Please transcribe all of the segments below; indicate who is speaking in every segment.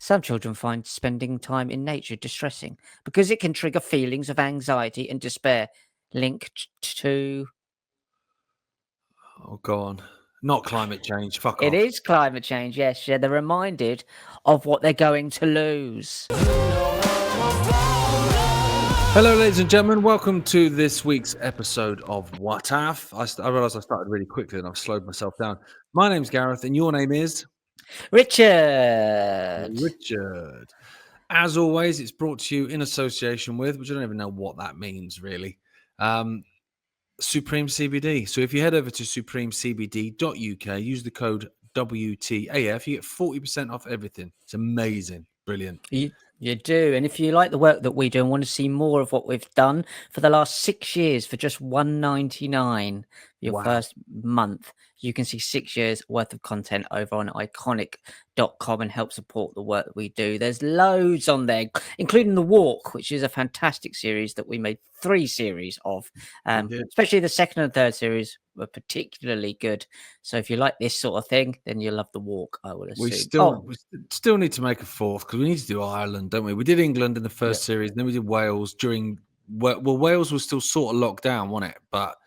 Speaker 1: Some children find spending time in nature distressing because it can trigger feelings of anxiety and despair linked to.
Speaker 2: Oh, go on. Not climate change. Fuck
Speaker 1: It
Speaker 2: off.
Speaker 1: is climate change, yes. Yeah, they're reminded of what they're going to lose.
Speaker 2: Hello, ladies and gentlemen. Welcome to this week's episode of WTAF. I realised I started really quickly and I've slowed myself down. My name's Gareth and your name is?
Speaker 1: Richard.
Speaker 2: Richard. As always, it's brought to you in association with, which I don't even know what that means really, Supreme CBD. So if you head over to supremecbd.uk, use the code WTAF, you get 40% off everything. It's amazing. Brilliant.
Speaker 1: You do. And if you like the work that we do and want to see more of what we've done for the last 6 years for just $1.99 your
Speaker 2: Wow.
Speaker 1: first month, you can see 6 years worth of content over on iconic.com and help support the work that we do. There's loads on there, including The Walk, which is a fantastic series that we made 3 series of. Especially the second and third series were particularly good. So if you like this sort of thing, then you'll love The Walk, I would assume.
Speaker 2: We still need to make a fourth because we need to do Ireland, don't we? We did England in the first series, and then we did Wales during. Well, Wales was still sort of locked down, wasn't it? But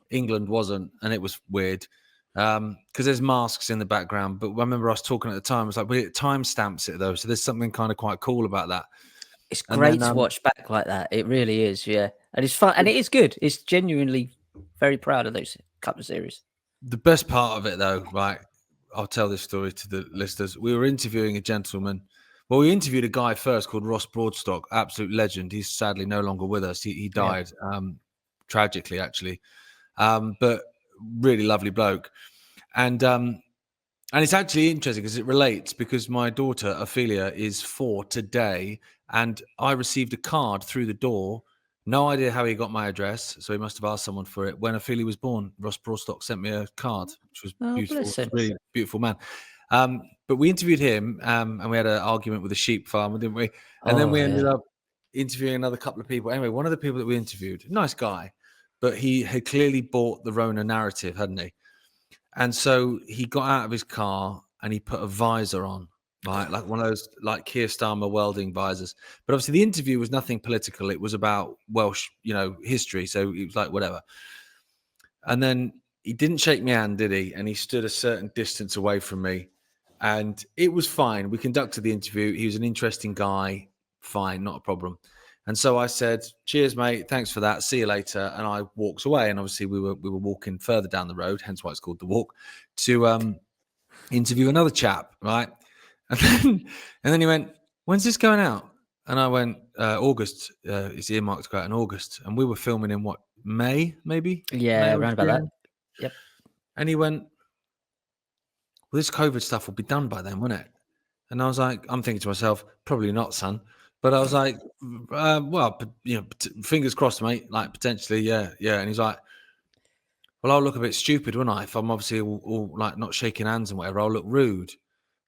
Speaker 2: England wasn't, and it was weird because there's masks in the background. But I remember us talking at the time. It's like it timestamps it though, so there's something kind of quite cool about that.
Speaker 1: It's great to watch back like that. It really is, yeah, and it's fun and it is good. It's genuinely very proud of those couple of series.
Speaker 2: The best part of it, though, right? I'll tell this story to the listeners. We were interviewing a gentleman. Well, we interviewed a guy first called Ross Broadstock, absolute legend. He's sadly no longer with us. He died tragically, actually, but really lovely bloke. And it's actually interesting because it relates because my daughter Ophelia is 4 today, and I received a card through the door. No idea how he got my address, so he must have asked someone for it. When Ophelia was born, Ross Broadstock sent me a card, which was beautiful. Really beautiful man. But we interviewed him, and we had an argument with a sheep farmer, didn't we? And then we ended up interviewing another couple of people. Anyway, one of the people that we interviewed, nice guy, but he had clearly bought the Rona narrative, hadn't he? And so he got out of his car and he put a visor on. Right, like one of those like Keir Starmer welding visors. But obviously the interview was nothing political. It was about Welsh, history. So it was like whatever. And then he didn't shake my hand, did he? And he stood a certain distance away from me. And it was fine. We conducted the interview. He was an interesting guy. Fine, not a problem. And so I said, cheers, mate. Thanks for that. See you later. And I walked away. And obviously we were walking further down the road, hence why it's called The Walk, to interview another chap, right? And then he went, when's this going out? And I went, August. It's earmarked to go out in August. And we were filming in what, May, maybe?
Speaker 1: Yeah, around about that. Yep.
Speaker 2: And he went, well, this COVID stuff will be done by then, won't it? And I was like, I'm thinking to myself, probably not, son. But I was like, fingers crossed, mate. Like, potentially, yeah. And he's like, well, I'll look a bit stupid, won't I? If I'm obviously all like not shaking hands and whatever, I'll look rude.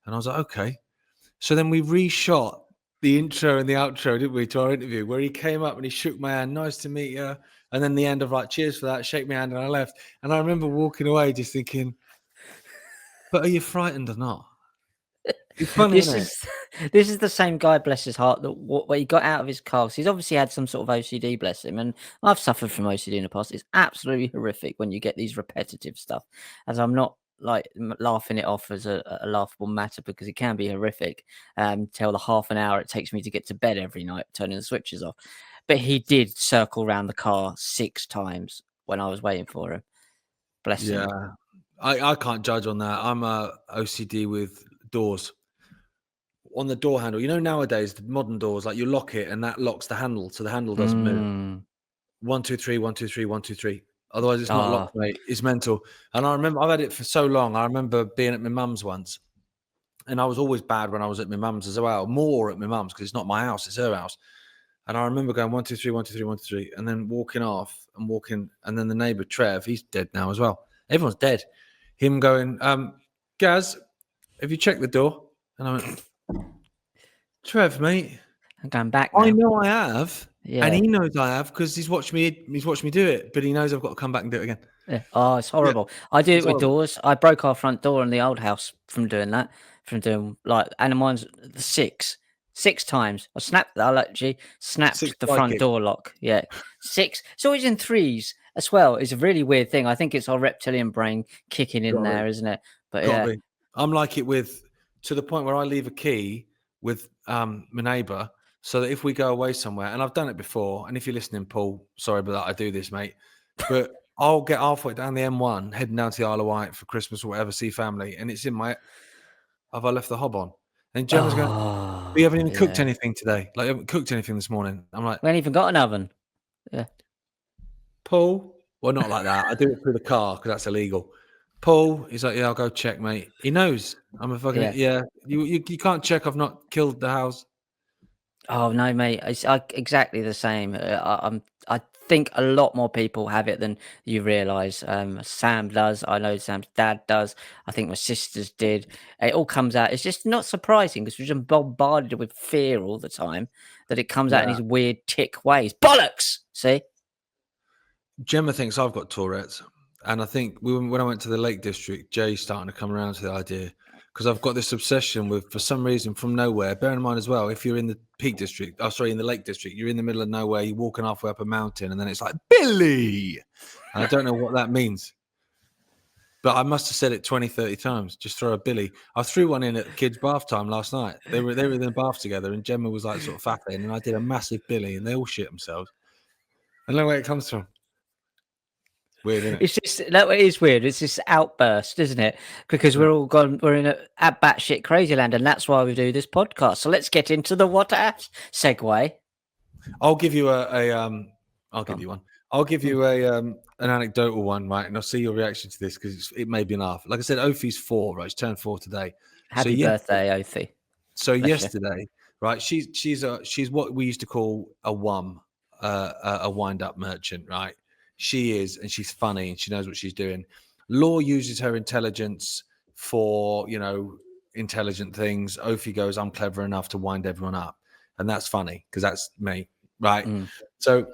Speaker 2: And I was like, okay. So then we reshot the intro and the outro, didn't we, to our interview, where he came up and he shook my hand, nice to meet you. And then the end of like, cheers for that, shake my hand, and I left. And I remember walking away just thinking, but are you frightened or not? It's funny,
Speaker 1: this is the same guy, bless his heart, that where he got out of his car. So he's obviously had some sort of OCD, bless him. And I've suffered from OCD in the past. It's absolutely horrific when you get these repetitive stuff. As I'm not like laughing it off as a laughable matter because it can be horrific. Till the half an hour it takes me to get to bed every night, turning the switches off. But he did circle around the car 6 times when I was waiting for him. Bless him.
Speaker 2: Yeah, I can't judge on that. I'm a OCD with doors. On the door handle, nowadays the modern doors, like you lock it and that locks the handle, so the handle doesn't move. 1 2 3 1 2 3 1 2 3. Otherwise, it's not locked, mate. It's mental. And I remember I've had it for so long. I remember being at my mum's once, and I was always bad when I was at my mum's as well. More at my mum's because it's not my house; it's her house. And I remember going 1 2 3 1 2 3 1 2 3, and then walking off and walking, and then the neighbour Trev, he's dead now as well. Everyone's dead. Him going, Gaz, have you checked the door? And I went, Trev, mate,
Speaker 1: I'm going back now.
Speaker 2: I know I have, and he knows I have because he's watched me do it, but he knows I've got to come back and do it again.
Speaker 1: Yeah. Oh, it's horrible. I do it with doors. I broke our front door in the old house from doing that. from doing and mine's 6 times. I actually snapped
Speaker 2: 6
Speaker 1: the
Speaker 2: fly
Speaker 1: front
Speaker 2: kicks.
Speaker 1: door lock. Yeah, 6. It's always in threes as well. It's a really weird thing. I think it's our reptilian brain kicking in
Speaker 2: Gotta be.
Speaker 1: there, isn't it? But
Speaker 2: Gotta
Speaker 1: yeah,
Speaker 2: be. I'm like it to the point where I leave a key with my neighbour, so that if we go away somewhere, and I've done it before, and if you're listening, Paul, sorry about that, I do this, mate. But I'll get halfway down the M1, heading down to the Isle of Wight for Christmas or whatever, see family, and it's in my. Have I left the hob on? And Gemma's going, "We haven't even cooked
Speaker 1: yeah.
Speaker 2: anything today. Like, you haven't cooked anything this morning." I'm like,
Speaker 1: We ain't even got an oven. Yeah.
Speaker 2: Paul, well, not like that. I do it through the car because that's illegal. Paul, he's like, yeah, I'll go check, mate. He knows I'm a fucking
Speaker 1: Yeah.
Speaker 2: You can't check I've not killed the house.
Speaker 1: Oh no, mate. It's exactly the same. I think a lot more people have it than you realise. Sam does. I know Sam's dad does. I think my sisters did. It all comes out. It's just not surprising because we're just bombarded with fear all the time that it comes out in
Speaker 2: Yeah.
Speaker 1: these weird tick ways. Bollocks! See?
Speaker 2: Gemma thinks I've got Tourette's, and I think when I went to the Lake District, Jay's starting to come around to the idea because I've got this obsession with, for some reason, from nowhere. Bear in mind as well, if you're in the Peak District, in the Lake District, you're in the middle of nowhere, you're walking halfway up a mountain, and then it's like Billy, and I don't know what that means. But I must have said it 20, 30 times. Just throw a Billy. I threw one in at kids' bath time last night. They were in the bath together, and Gemma was like sort of faffing, and I did a massive Billy, and they all shit themselves. I don't know where it comes from. Weird, isn't it?
Speaker 1: It's just that it is weird. It's this outburst, isn't it? Because we're all gone. We're in a batshit crazy land, and that's why we do this podcast. So let's get into the what apps segue.
Speaker 2: I'll give you I'll give you one. I'll give you an anecdotal one, right? And I'll see your reaction to this because it made me laugh. Like I said, Ophi's 4, right? She turned 4 today.
Speaker 1: Happy birthday, Ophie.
Speaker 2: So
Speaker 1: Bless you.
Speaker 2: yesterday, right? She's what we used to call a WUM, a wind-up merchant, right? She is, and she's funny, and she knows what she's doing. Law uses her intelligence for, intelligent things. Ophi goes, I'm clever enough to wind everyone up. And that's funny because that's me, right? So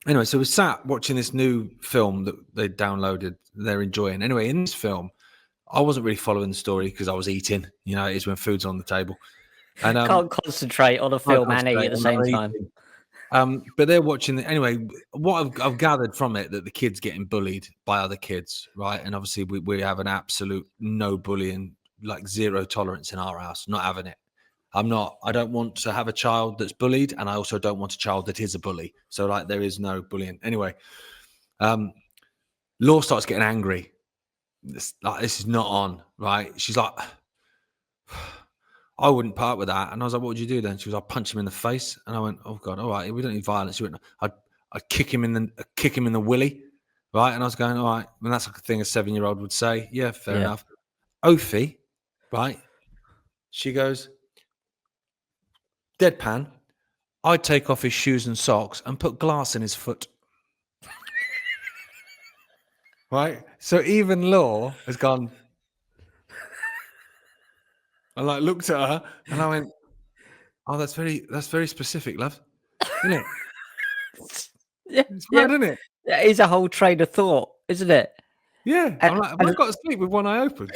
Speaker 2: anyway, so we sat watching this new film that they downloaded. They're enjoying. Anyway, in this film, I wasn't really following the story because I was eating. It is when food's on the table. And
Speaker 1: can't concentrate on a film and eat at the same time.
Speaker 2: But they're watching anyway. What I've gathered from it that the kid's getting bullied by other kids, right? And obviously we have an absolute no bullying, like zero tolerance in our house. Not having it. I don't want to have a child that's bullied, and I also don't want a child that is a bully. So like there is no bullying. Anyway, Law starts getting angry. This is not on, right? She's like, I wouldn't part with that. And I was like, what would you do then? She was like, punch him in the face. And I went, oh God, all right, we don't need violence. She went, I'd kick him in the willy, right? And I was going, all right. And that's like a thing a 7-year-old would say. Yeah, fair enough. Ophi, right? She goes, deadpan, I'd take off his shoes and socks and put glass in his foot. Right? So even Law has gone. I looked at her and I went, oh, that's very specific, love. Isn't it? It's mad, isn't it?
Speaker 1: That is a whole train of thought, isn't it?
Speaker 2: Yeah. I'm like, I've got to sleep with one eye open.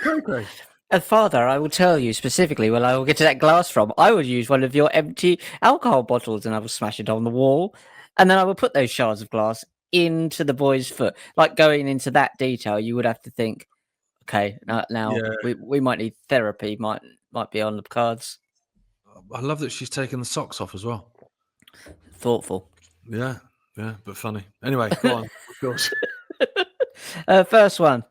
Speaker 2: Okay.
Speaker 1: And father, I will tell you specifically where I will get to that glass from. I would use one of your empty alcohol bottles and I will smash it on the wall. And then I will put those shards of glass into the boy's foot. Like going into that detail, you would have to think, okay, now we might need therapy, might be on the cards.
Speaker 2: I love that she's taken the socks off as well.
Speaker 1: Thoughtful.
Speaker 2: Yeah, but funny. Anyway, go on. Of course.
Speaker 1: First one.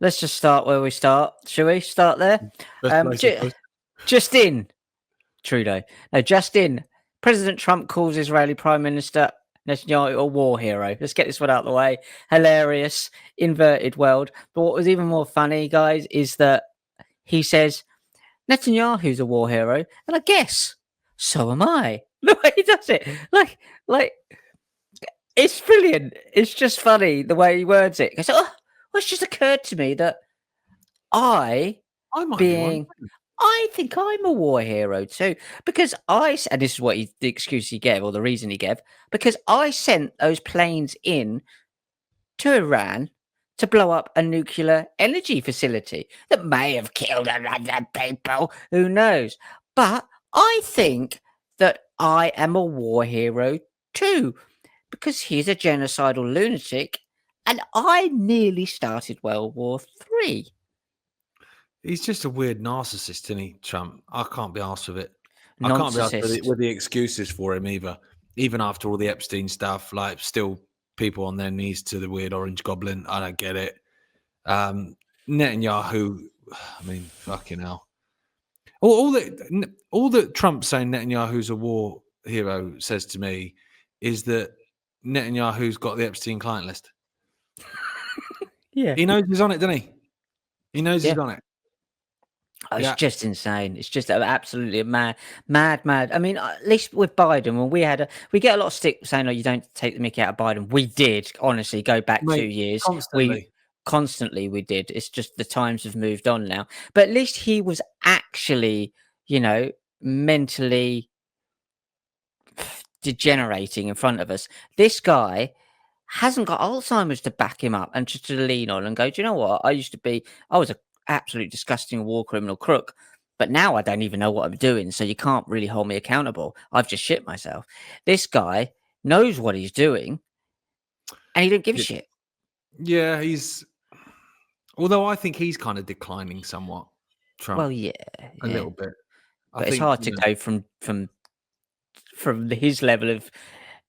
Speaker 1: Let's just start where we start. Shall we start there? Justin Trudeau. No, Justin. President Trump calls Israeli Prime Minister Netanyahu a war hero. Let's get this one out of the way. Hilarious, inverted world. But what was even more funny, guys, is that he says Netanyahu's a war hero, and I guess so am I. The way he does it, like it's brilliant. It's just funny the way he words it. He goes, oh, it's just occurred to me that I think I'm a war hero too, because and this is what the excuse he gave, or the reason he gave, because I sent those planes in to Iran to blow up a nuclear energy facility that may have killed 100 people. Who knows? But I think that I am a war hero too, because he's a genocidal lunatic, and I nearly started World War III.
Speaker 2: He's just a weird narcissist, isn't he, Trump? I can't be arsed with it. I can't be arsed
Speaker 1: Nonsense.
Speaker 2: with the excuses for him either. Even after all the Epstein stuff, like still people on their knees to the weird orange goblin. I don't get it. Netanyahu, I mean, fucking hell. All that Trump saying Netanyahu's a war hero says to me is that Netanyahu's got the Epstein client list.
Speaker 1: Yeah.
Speaker 2: He knows he's on it, doesn't he? He knows he's
Speaker 1: Yeah.
Speaker 2: on it.
Speaker 1: Oh,
Speaker 2: Yeah.
Speaker 1: it's just insane. It's just absolutely mad. I mean, at least with Biden, when we get a lot of stick saying, "Oh, you don't take the mickey out of Biden." We did, honestly, go back 2
Speaker 2: Mate,
Speaker 1: years.
Speaker 2: constantly.
Speaker 1: Constantly we did. It's just the times have moved on now. But at least he was actually, mentally degenerating in front of us. This guy hasn't got Alzheimer's to back him up and just to lean on and go, do you know what? I was an absolute disgusting war criminal crook, but now I don't even know what I'm doing. So you can't really hold me accountable. I've just shit myself. This guy knows what he's doing and he don't give a shit.
Speaker 2: Yeah, although I think he's kind of declining somewhat, Trump,
Speaker 1: Well, yeah.
Speaker 2: a little bit.
Speaker 1: But it's hard to go from his level of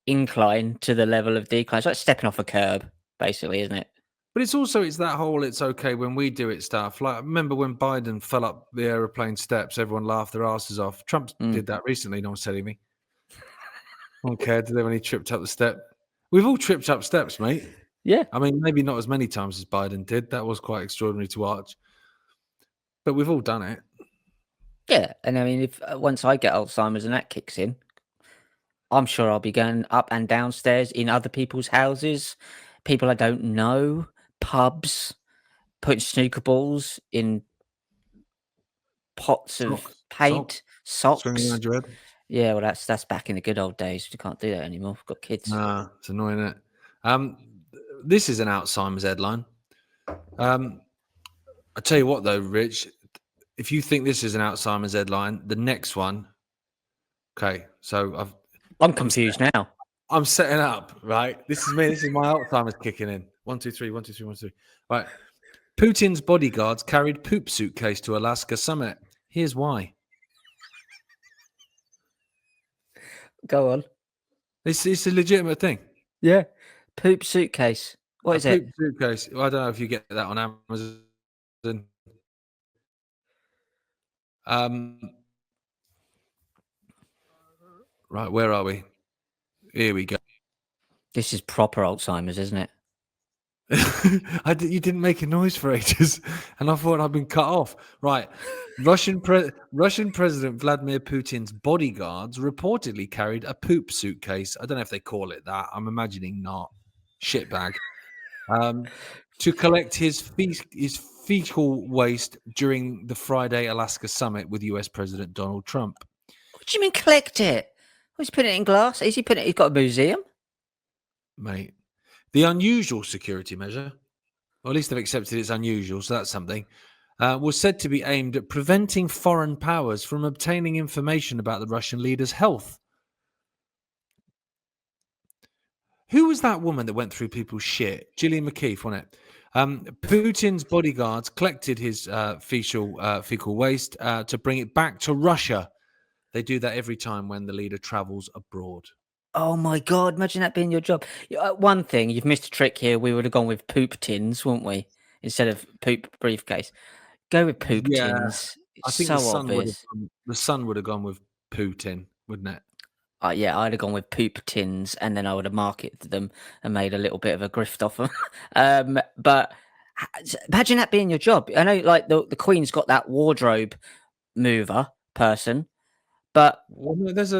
Speaker 1: incline to the level of decline. It's like stepping off a curb, basically, isn't it?
Speaker 2: But it's that whole it's okay when we do it stuff. Like, remember when Biden fell up the aeroplane steps, everyone laughed their asses off. Trump did that recently, no one said anything. No one cared, did they, when he tripped up the step? We've all tripped up steps, mate.
Speaker 1: Yeah.
Speaker 2: I mean, maybe not as many times as Biden did. That was quite extraordinary to watch. But we've all done it.
Speaker 1: Yeah. And I mean, if once I get Alzheimer's and that kicks in, I'm sure I'll be going up and downstairs in other people's houses, people I don't know, pubs, putting snooker balls in pots of paint, socks.
Speaker 2: Swinging around your head.
Speaker 1: Yeah, well, that's back in the good old days. You can't do that anymore. We've got kids.
Speaker 2: Nah, it's annoying, isn't it? This is an Alzheimer's headline. I tell you what, though, Rich, if you think this is an Alzheimer's headline, the next one. Okay, so
Speaker 1: I'm confused now.
Speaker 2: I'm setting up, right? This is me. This is my Alzheimer's kicking in. 1, 2, 3, 1, 2, 3, 1, 2. Right. Putin's bodyguards carried poop suitcase to Alaska summit. Here's why.
Speaker 1: Go on.
Speaker 2: It's a legitimate thing.
Speaker 1: Yeah. Poop suitcase. What is it?
Speaker 2: Poop suitcase. I don't know if you get that on Amazon. Right, where are we? Here we go.
Speaker 1: This is proper Alzheimer's, isn't it?
Speaker 2: You didn't make a noise for ages, and I thought I'd been cut off. Right, Russian President Vladimir Putin's bodyguards reportedly carried a poop suitcase. I don't know if they call it that. I'm imagining not. Shitbag. To collect his fecal waste during the Friday Alaska summit with US President Donald Trump.
Speaker 1: What do you mean collect it? He's putting it in glass. He's got a museum?
Speaker 2: Mate. The unusual security measure, or at least they've accepted it's unusual, so that's something, was said to be aimed at preventing foreign powers from obtaining information about the Russian leader's health. Who was that woman that went through people's shit? Gillian McKeith, wasn't it? Putin's bodyguards collected his fecal waste to bring it back to Russia. They do that every time when the leader travels abroad.
Speaker 1: Oh my God, imagine that being your job. One thing, you've missed a trick here. We would have gone with poop tins, wouldn't we? Instead of poop briefcase. Go with poop tins. It's
Speaker 2: I think
Speaker 1: so obvious.
Speaker 2: the sun would have gone with Putin, wouldn't it?
Speaker 1: Yeah, I'd have gone with poop tins, and then I would have marketed them and made a little bit of a grift off them. But imagine that being your job. I know, like the Queen's got that wardrobe mover person, but
Speaker 2: there's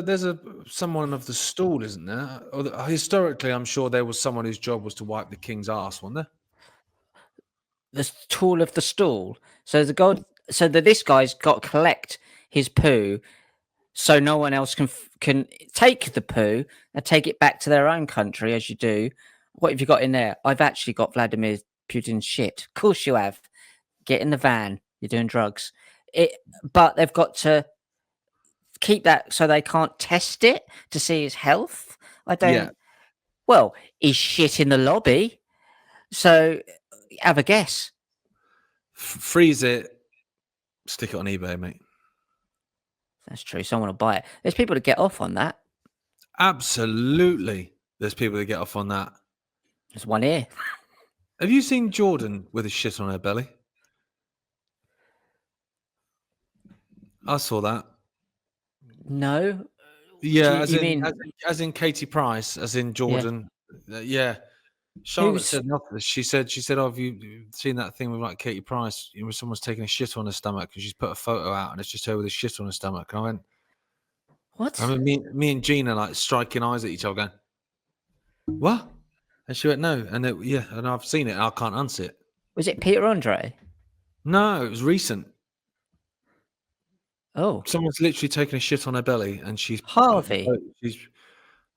Speaker 2: someone of the stool, isn't there? Historically, I'm sure there was someone whose job was to wipe the king's ass, wasn't there?
Speaker 1: The tool of the stool. So this guy's got to collect his poo, so no one else can take the poo and take it back to their own country, as you do. What have you got in there? I've actually got Vladimir Putin's shit. Of course you have. Get in the van. You're doing drugs. But they've got to keep that so they can't test it to see his health. I don't.
Speaker 2: Yeah.
Speaker 1: Well, he's shit in the lobby. So have a guess.
Speaker 2: Freeze it. Stick it on eBay, mate.
Speaker 1: That's true. Someone will buy it. There's people to get off on that.
Speaker 2: Absolutely. There's people that get off on that.
Speaker 1: There's one here.
Speaker 2: Have you seen Jordan with a shit on her belly? I saw that.
Speaker 1: No.
Speaker 2: Yeah,
Speaker 1: You mean
Speaker 2: as in Katie Price, as in Jordan. Yeah. Charlotte said nothing. She said, "Oh, have you seen that thing with like Katie Price? Where someone's taking a shit on her stomach and she's put a photo out and it's just her with a shit on her stomach." And I went,
Speaker 1: what?
Speaker 2: I mean, me and Gina like striking eyes at each other, going, "What?" And she went, "No." And and I've seen it. And I can't unsee it.
Speaker 1: Was it Peter Andre?
Speaker 2: No, it was recent.
Speaker 1: Oh,
Speaker 2: Someone's literally taken a shit on her belly, and she's
Speaker 1: Harvey.
Speaker 2: I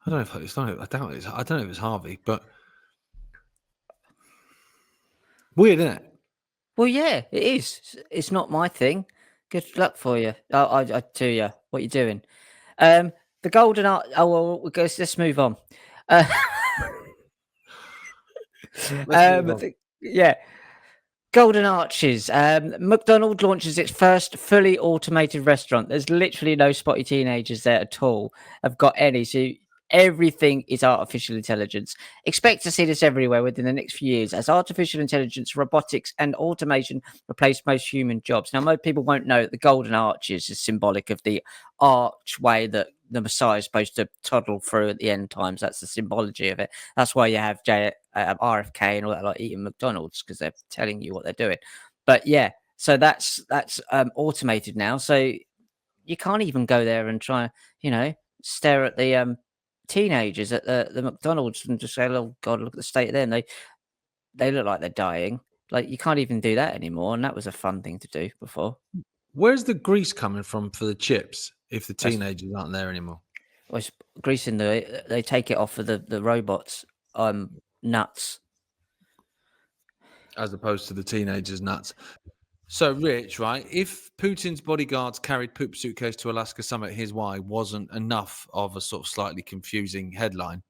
Speaker 2: don't know if it's not. I doubt it. I don't know if it's Harvey, but weird, isn't it?
Speaker 1: Well, yeah, it is. It's not my thing. Good luck for you. I tell you what you're doing. The golden art. Oh well, let's move on. Yeah. Golden Arches. McDonald's launches its first fully automated restaurant. There's literally no spotty teenagers there at all. I've got any. So everything is artificial intelligence. Expect to see this everywhere within the next few years as artificial intelligence, robotics, and automation replace most human jobs. Now, most people won't know that the Golden Arches is symbolic of the archway that the Messiah is supposed to toddle through at the end times. That's the symbology of it. That's why you have RFK and all that, like eating McDonald's, because they're telling you what they're doing. But yeah, so that's automated now. So you can't even go there and try, stare at the teenagers at the McDonald's and just say, "Oh God, look at the state of them. They look like they're dying." Like, you can't even do that anymore, and that was a fun thing to do before.
Speaker 2: Where's the grease coming from for the chips if the teenagers aren't there anymore?
Speaker 1: Well, it's greasing they take it off of the robots nuts.
Speaker 2: As opposed to the teenagers' nuts. So, Rich, right? If Putin's bodyguards carried Poop Suitcase to Alaska Summit, here's why wasn't enough of a sort of slightly confusing headline.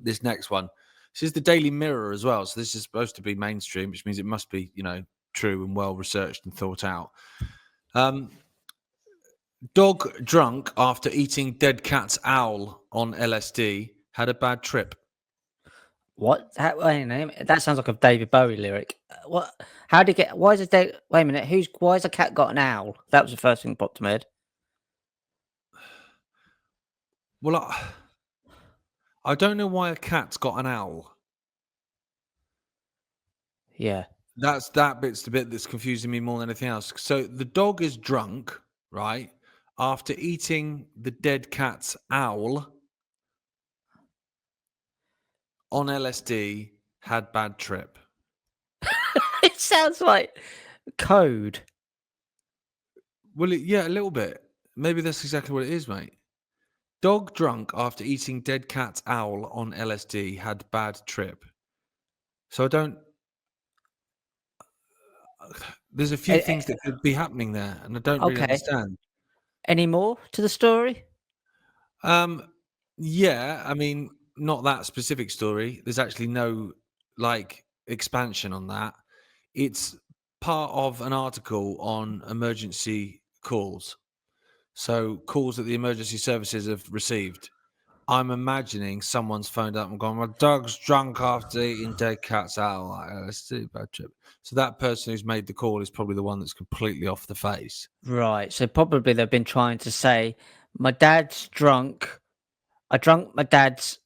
Speaker 2: This next one, this is the Daily Mirror as well. So this is supposed to be mainstream, which means it must be, true and well researched and thought out. Dog drunk after eating dead cat's owl on LSD had a bad trip.
Speaker 1: What? That sounds like a David Bowie lyric. What? How did he get? Why is it? Wait a minute. Why has a cat got an owl? That was the first thing that popped to my head.
Speaker 2: Well, I don't know why a cat's got an owl.
Speaker 1: Yeah.
Speaker 2: That bit's the bit that's confusing me more than anything else. So the dog is drunk, right? After eating the dead cat's owl on LSD, had bad trip.
Speaker 1: It sounds like code.
Speaker 2: Well, yeah, a little bit. Maybe that's exactly what it is, mate. Dog drunk after eating dead cat's owl on LSD had bad trip. So I don't... There's a few things that could be happening there, and I don't really understand.
Speaker 1: Any more to the story?
Speaker 2: Yeah, I mean, not that specific story. There's actually no expansion on that. It's part of an article on emergency calls. So calls that the emergency services have received. I'm imagining someone's phoned up and gone, "My dog's drunk after eating dead cat's owl." Let's do a bad trip. So that person who's made the call is probably the one that's completely off the face.
Speaker 1: Right. So probably they've been trying to say, "My dad's drunk. I drunk my dad's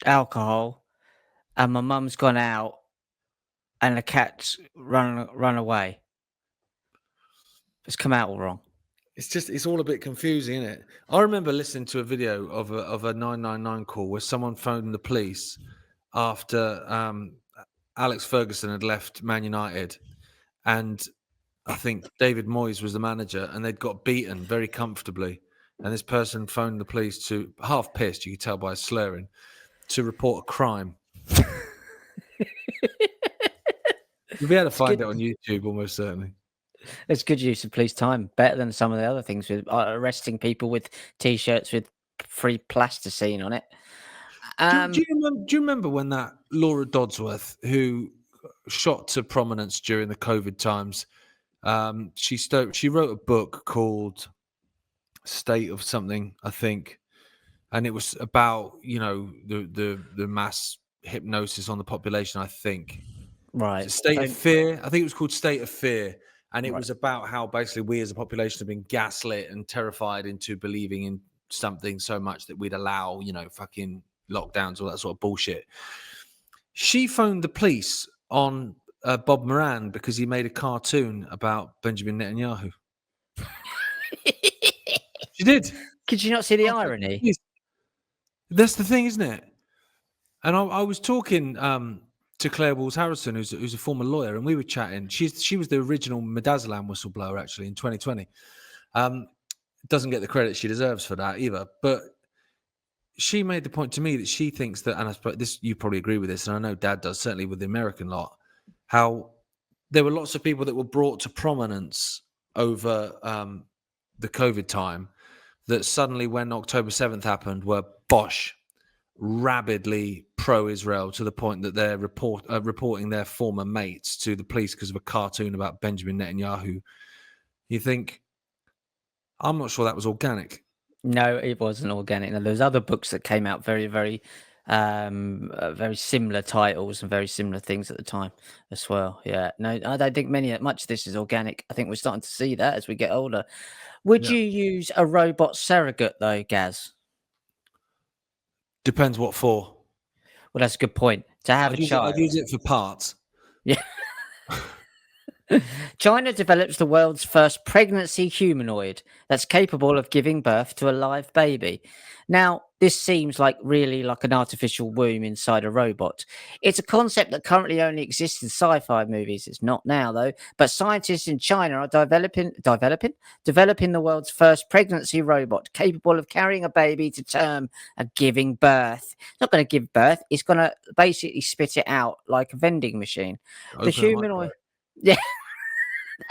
Speaker 1: alcohol, and my mum's gone out, and the cat's run away." It's come out all wrong.
Speaker 2: It's all a bit confusing, isn't it? I remember listening to a video of a 999 call where someone phoned the police after Alex Ferguson had left Man United, and I think David Moyes was the manager, and they'd got beaten very comfortably. And this person phoned the police to, half pissed, you could tell by his slurring, to report a crime. You'll be able to
Speaker 1: It's
Speaker 2: find
Speaker 1: good.
Speaker 2: it on YouTube almost certainly.
Speaker 1: It's good use of police time, better than some of the other things with arresting people with T-shirts with free plasticine on it.
Speaker 2: Do you remember when that Laura Dodsworth, who shot to prominence during the COVID times, she wrote a book called State of Something, I think, and it was about the mass hypnosis on the population. I think
Speaker 1: Right.
Speaker 2: State of Fear. I think it was called State of Fear, and it
Speaker 1: Right.
Speaker 2: was about how basically we as a population have been gaslit and terrified into believing in something so much that we'd allow fucking lockdowns, all that sort of bullshit. She phoned the police on Bob Moran because he made a cartoon about Benjamin Netanyahu. She did.
Speaker 1: Could you not see the irony?
Speaker 2: That's the thing, isn't it? And I was talking to Claire Walls Harrison, who's a former lawyer, and we were chatting. She was the original Midazolam whistleblower, actually, in 2020. Doesn't get the credit she deserves for that either. But she made the point to me that she thinks that, and I suppose this, you probably agree with this, and I know Dad does, certainly with the American lot, how there were lots of people that were brought to prominence over the COVID time that suddenly, when October 7th happened, were bosh, rabidly pro-Israel to the point that they're reporting their former mates to the police because of a cartoon about Benjamin Netanyahu. You think, I'm not sure that was organic.
Speaker 1: No, it wasn't organic. Now, there's other books that came out very, very, very similar titles and very similar things at the time as well. Yeah, no, I don't think much of this is organic. I think we're starting to see that as we get older. Would
Speaker 2: Yeah.
Speaker 1: you use a robot surrogate though, Gaz?
Speaker 2: Depends what for.
Speaker 1: Well, that's a good point. To have
Speaker 2: I'd
Speaker 1: a child.
Speaker 2: use it for parts.
Speaker 1: Yeah. China develops the world's first pregnancy humanoid that's capable of giving birth to a live baby. Now, this seems like really like an artificial womb inside a robot. It's a concept that currently only exists in sci-fi movies. It's not now though, but scientists in China are developing the world's first pregnancy robot capable of carrying a baby to term and giving birth. It's not going to give birth, it's going to basically spit it out like a vending machine. The humanoid yeah,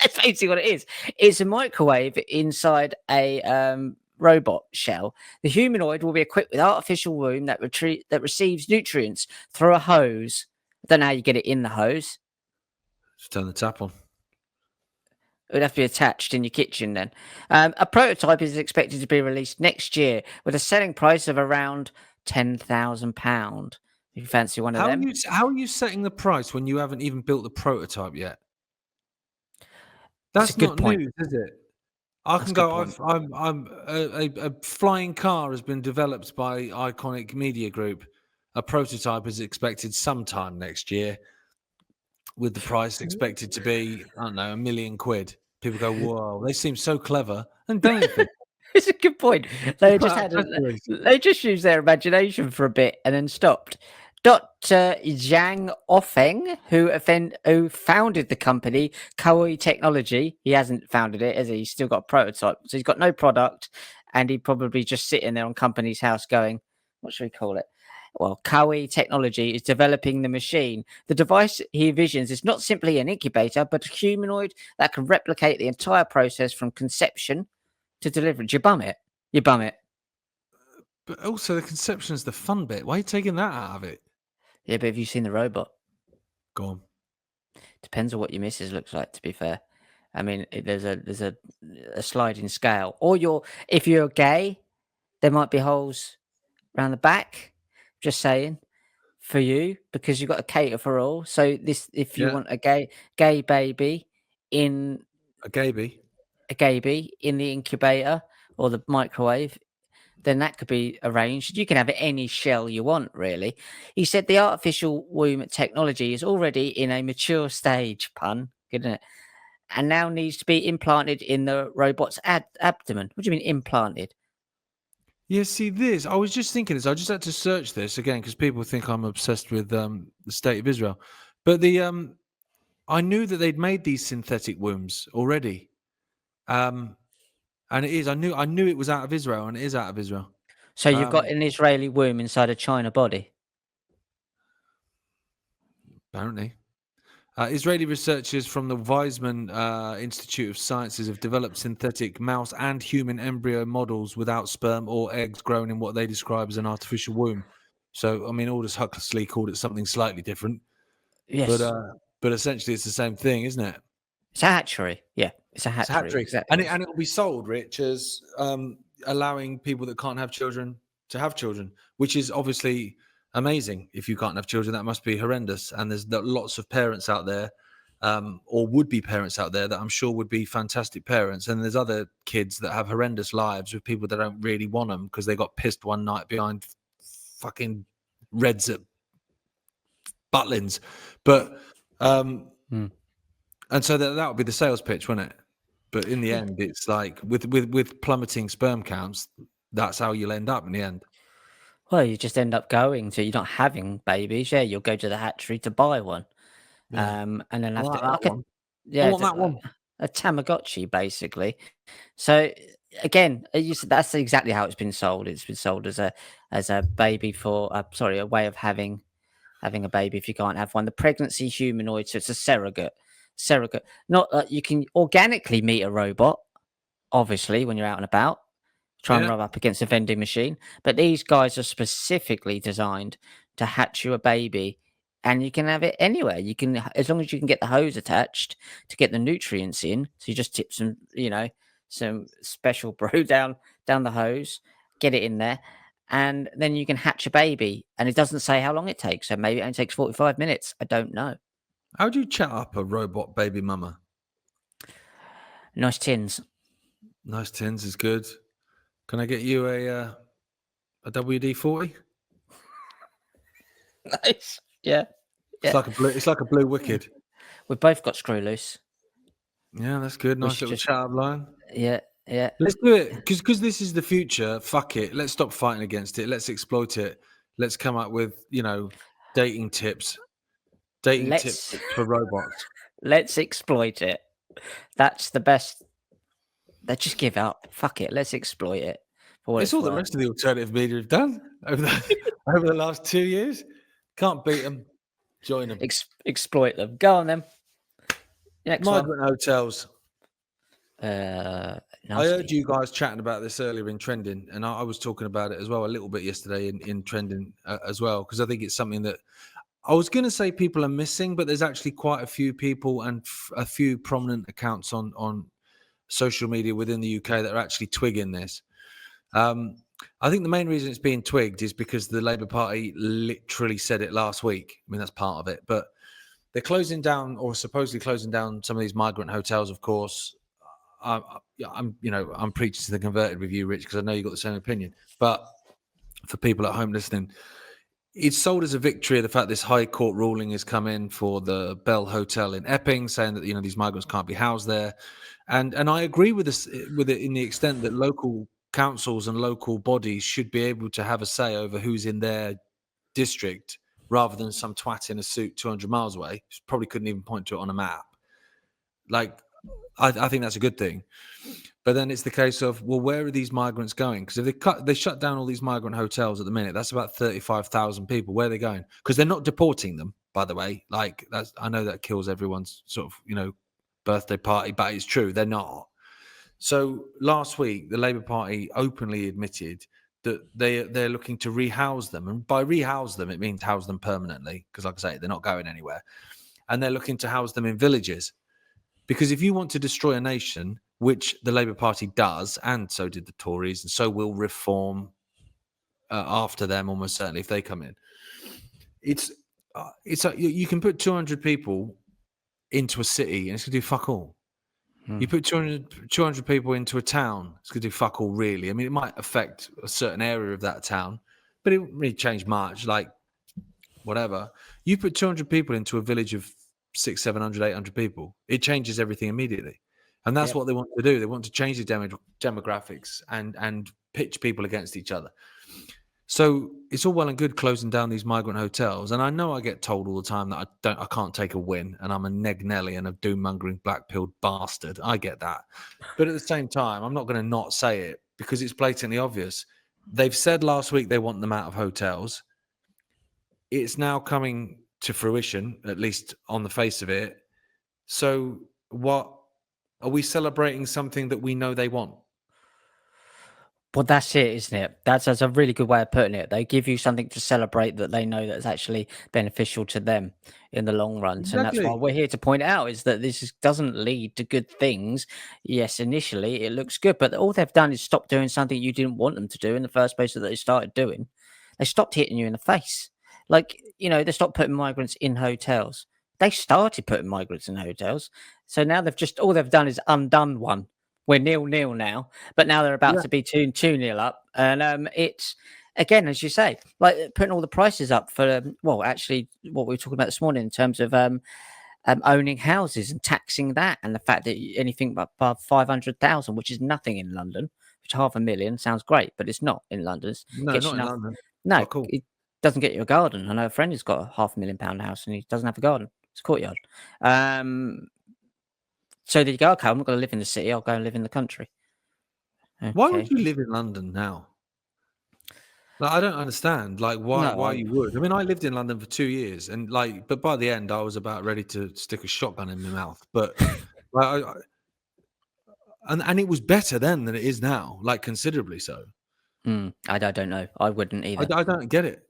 Speaker 1: that's basically what it is. It's a microwave inside a robot shell. The humanoid will be equipped with artificial womb that receives nutrients through a hose. I don't know how you get it in the hose.
Speaker 2: Just turn the tap on.
Speaker 1: It would have to be attached in your kitchen then. A prototype is expected to be released next year with a selling price of around £10,000. If you fancy one of them.
Speaker 2: How are you setting the price when you haven't even built the prototype yet? That's
Speaker 1: a good
Speaker 2: not
Speaker 1: point.
Speaker 2: news, is it? I
Speaker 1: That's
Speaker 2: can
Speaker 1: a good
Speaker 2: go.
Speaker 1: point.
Speaker 2: A flying car has been developed by Iconic Media Group. A prototype is expected sometime next year, with the price expected to be, I don't know, £1 million. People go, whoa, they seem so clever and done anything.
Speaker 1: It's a good point. They just
Speaker 2: Press release.
Speaker 1: they just used their imagination for a bit and then stopped. Dr. Zhang Ofeng, who founded the company Kawai Technology, he hasn't founded it, has he? He's still got a prototype, so he's got no product, and he'd probably just sitting there on company's house going, "What should we call it?" Well, Kawai Technology is developing the machine. The device he envisions is not simply an incubator, but a humanoid that can replicate the entire process from conception to delivery. Do you bum it? You bum it.
Speaker 2: But also, the conception is the fun bit. Why are you taking that out of it?
Speaker 1: Yeah, but have you seen the robot?
Speaker 2: Go on.
Speaker 1: Depends on what your missus looks like, to be fair. I mean, there's a sliding scale. Or if you're gay, there might be holes around the back. Just saying, for you, because you've got to cater for all. So if you
Speaker 2: Yeah.
Speaker 1: want a gay baby in
Speaker 2: A gaby.
Speaker 1: in the incubator or the microwave, then that could be arranged. You can have any shell you want, really. He said the artificial womb technology is already in a mature stage, pun, isn't it? And now needs to be implanted in the robot's abdomen. What do you mean implanted?
Speaker 2: Yeah, see this. I was just thinking this. I just had to search this again because people think I'm obsessed with the state of Israel. But I knew that they'd made these synthetic wombs already. And it is. I knew it was out of Israel, and it is out of Israel.
Speaker 1: So you've got an Israeli womb inside a China body.
Speaker 2: Apparently. Israeli researchers from the Weizmann Institute of Sciences have developed synthetic mouse and human embryo models without sperm or eggs grown in what they describe as an artificial womb. So, I mean, Aldous Huxley called it something slightly different,
Speaker 1: Yes.
Speaker 2: but essentially it's the same thing, isn't it?
Speaker 1: It's a hatchery. Yeah, it's a
Speaker 2: It's a
Speaker 1: hatchery.
Speaker 2: hatchery,
Speaker 1: Exactly.
Speaker 2: and it'll be sold, Rich, as allowing people that can't have children to have children, which is obviously amazing. If you can't have children, that must be horrendous. And there's lots of parents out there, or would-be parents out there that I'm sure would be fantastic parents. And there's other kids that have horrendous lives with people that don't really want them because they got pissed one night behind fucking Reds at Butlins, but. And so that would be the sales pitch, wouldn't it? But in the end, it's like with plummeting sperm counts, that's how you'll end up in the end.
Speaker 1: Well, you just end up going to, you're not having babies. Yeah, you'll go to the hatchery to buy one.
Speaker 2: Yeah.
Speaker 1: And then
Speaker 2: I
Speaker 1: have
Speaker 2: like
Speaker 1: to,
Speaker 2: that
Speaker 1: like a,
Speaker 2: one.
Speaker 1: yeah,
Speaker 2: I want that one.
Speaker 1: a Tamagotchi, basically. So again, that's exactly how it's been sold. It's been sold as a baby for, sorry, a way of having a baby if you can't have one. The pregnancy humanoid, so it's a surrogate. Not that you can organically meet a robot, obviously, when you're out and about. Try and
Speaker 2: Yeah.
Speaker 1: rub up against a vending machine. But these guys are specifically designed to hatch you a baby, and you can have it anywhere. You can, as long as you can get the hose attached to get the nutrients in. So you just tip some, some special brew down the hose, get it in there, and then you can hatch a baby. And it doesn't say how long it takes. So maybe it only takes 45 minutes. I don't know.
Speaker 2: How do you chat up a robot baby mama?
Speaker 1: Nice tins.
Speaker 2: Nice tins is good. Can I get you a WD-40?
Speaker 1: Nice. Yeah.
Speaker 2: It's like a blue. It's like a blue wicked.
Speaker 1: We've both got screw loose.
Speaker 2: Yeah, that's good.
Speaker 1: We
Speaker 2: Nice
Speaker 1: should
Speaker 2: little
Speaker 1: just,
Speaker 2: chat up line.
Speaker 1: yeah.
Speaker 2: Let's do it because this is the future. Fuck it. Let's stop fighting against it. Let's exploit it. Let's come up with dating tips. Dating tips
Speaker 1: Let's
Speaker 2: for robots.
Speaker 1: let's exploit it. That's the best. Let's just give up. Fuck it. Let's exploit it. For what
Speaker 2: It's all the
Speaker 1: worth.
Speaker 2: rest of the alternative media have done over the last 2 years. Can't beat them. Join them.
Speaker 1: Exploit them. Go on then. Next
Speaker 2: Migrant hotels.
Speaker 1: one.
Speaker 2: I heard
Speaker 1: Nasty.
Speaker 2: you guys chatting about this earlier in trending, and I was talking about it as well a little bit yesterday in trending as well, because I think it's something that I was going to say people are missing, but there's actually quite a few people and a few prominent accounts on social media within the UK that are actually twigging this. I think the main reason it's being twigged is because the Labour Party literally said it last week. I mean, that's part of it, but they're closing down or supposedly closing down some of these migrant hotels, of course. I'm preaching to the converted with you, Rich, because I know you've got the same opinion. But for people at home listening, it's sold as a victory of the fact this High Court ruling has come in for the Bell Hotel in Epping, saying that these migrants can't be housed there, and I agree with it in the extent that local councils and local bodies should be able to have a say over who's in their district, rather than some twat in a suit 200 miles away. Probably couldn't even point to it on a map. Like, I think that's a good thing. But then it's the case of, well, where are these migrants going? Because if they shut down all these migrant hotels at the minute, that's about 35,000 people. Where are they going? Because they're not deporting them, by the way. Like, I know that kills everyone's sort of, birthday party, but it's true. They're not. So last week, the Labour Party openly admitted that they're looking to rehouse them. And by rehouse them, it means house them permanently. Because like I say, they're not going anywhere. And they're looking to house them in villages. Because if you want to destroy a nation, which the Labour Party does, and so did the Tories, and so will Reform after them almost certainly if they come in, it's you can put 200 people into a city and it's going to do fuck all. You put 200 people into a town, it's going to do fuck all, really. I mean, it might affect a certain area of that town, but it won't really change much, like whatever. You put 200 people into a village of 600, 700, 800 people, it changes everything immediately. And that's what they want to do. They want to change the demographics and pitch people against each other. So it's all well and good closing down these migrant hotels. And I know I get told all the time that I can't take a win and I'm a neg Nelly and a doom-mongering black-pilled bastard. I get that. But at the same time, I'm not going to not say it because it's blatantly obvious. They've said last week they want them out of hotels. It's now coming to fruition, at least on the face of it. So what are we celebrating something that we know they want?
Speaker 1: Well, that's it, isn't it? That's a really good way of putting it. They give you something to celebrate that they know that's actually beneficial to them in the long run. And that's why
Speaker 2: Exactly.
Speaker 1: we're here to point out is that doesn't lead to good things. Yes, initially it looks good, but all they've done is stop doing something you didn't want them to do in the first place that they started doing. They stopped hitting you in the face. Like, they stopped putting migrants in hotels. They started putting migrants in hotels. So now all they've done is undone one. We're 0-0 now, but now they're about
Speaker 2: Yeah.
Speaker 1: to be 2-0 up, and it's again, as you say, like putting all the prices up for well, actually, what we were talking about this morning in terms of owning houses and taxing that, and the fact that anything above 500,000, which is nothing in London, which 500,000 sounds great, but it's not in London.
Speaker 2: No,
Speaker 1: Gets
Speaker 2: not
Speaker 1: you
Speaker 2: in
Speaker 1: nothing.
Speaker 2: London.
Speaker 1: No,
Speaker 2: Not cool.
Speaker 1: it doesn't get you a garden. I know a friend who's got a £500,000 house and he doesn't have a garden. It's a courtyard. So there you go. Okay, I'm not going to live in the city. I'll go and live in the country.
Speaker 2: Why would
Speaker 1: Okay.
Speaker 2: you live in London now? Like, I don't understand. Like, why
Speaker 1: No,
Speaker 2: you would? I mean, I lived in London for 2 years, and but by the end, I was about ready to stick a shotgun in my mouth. But like, and it was better then than it is now, like considerably so.
Speaker 1: I don't know. I wouldn't either.
Speaker 2: I don't get it.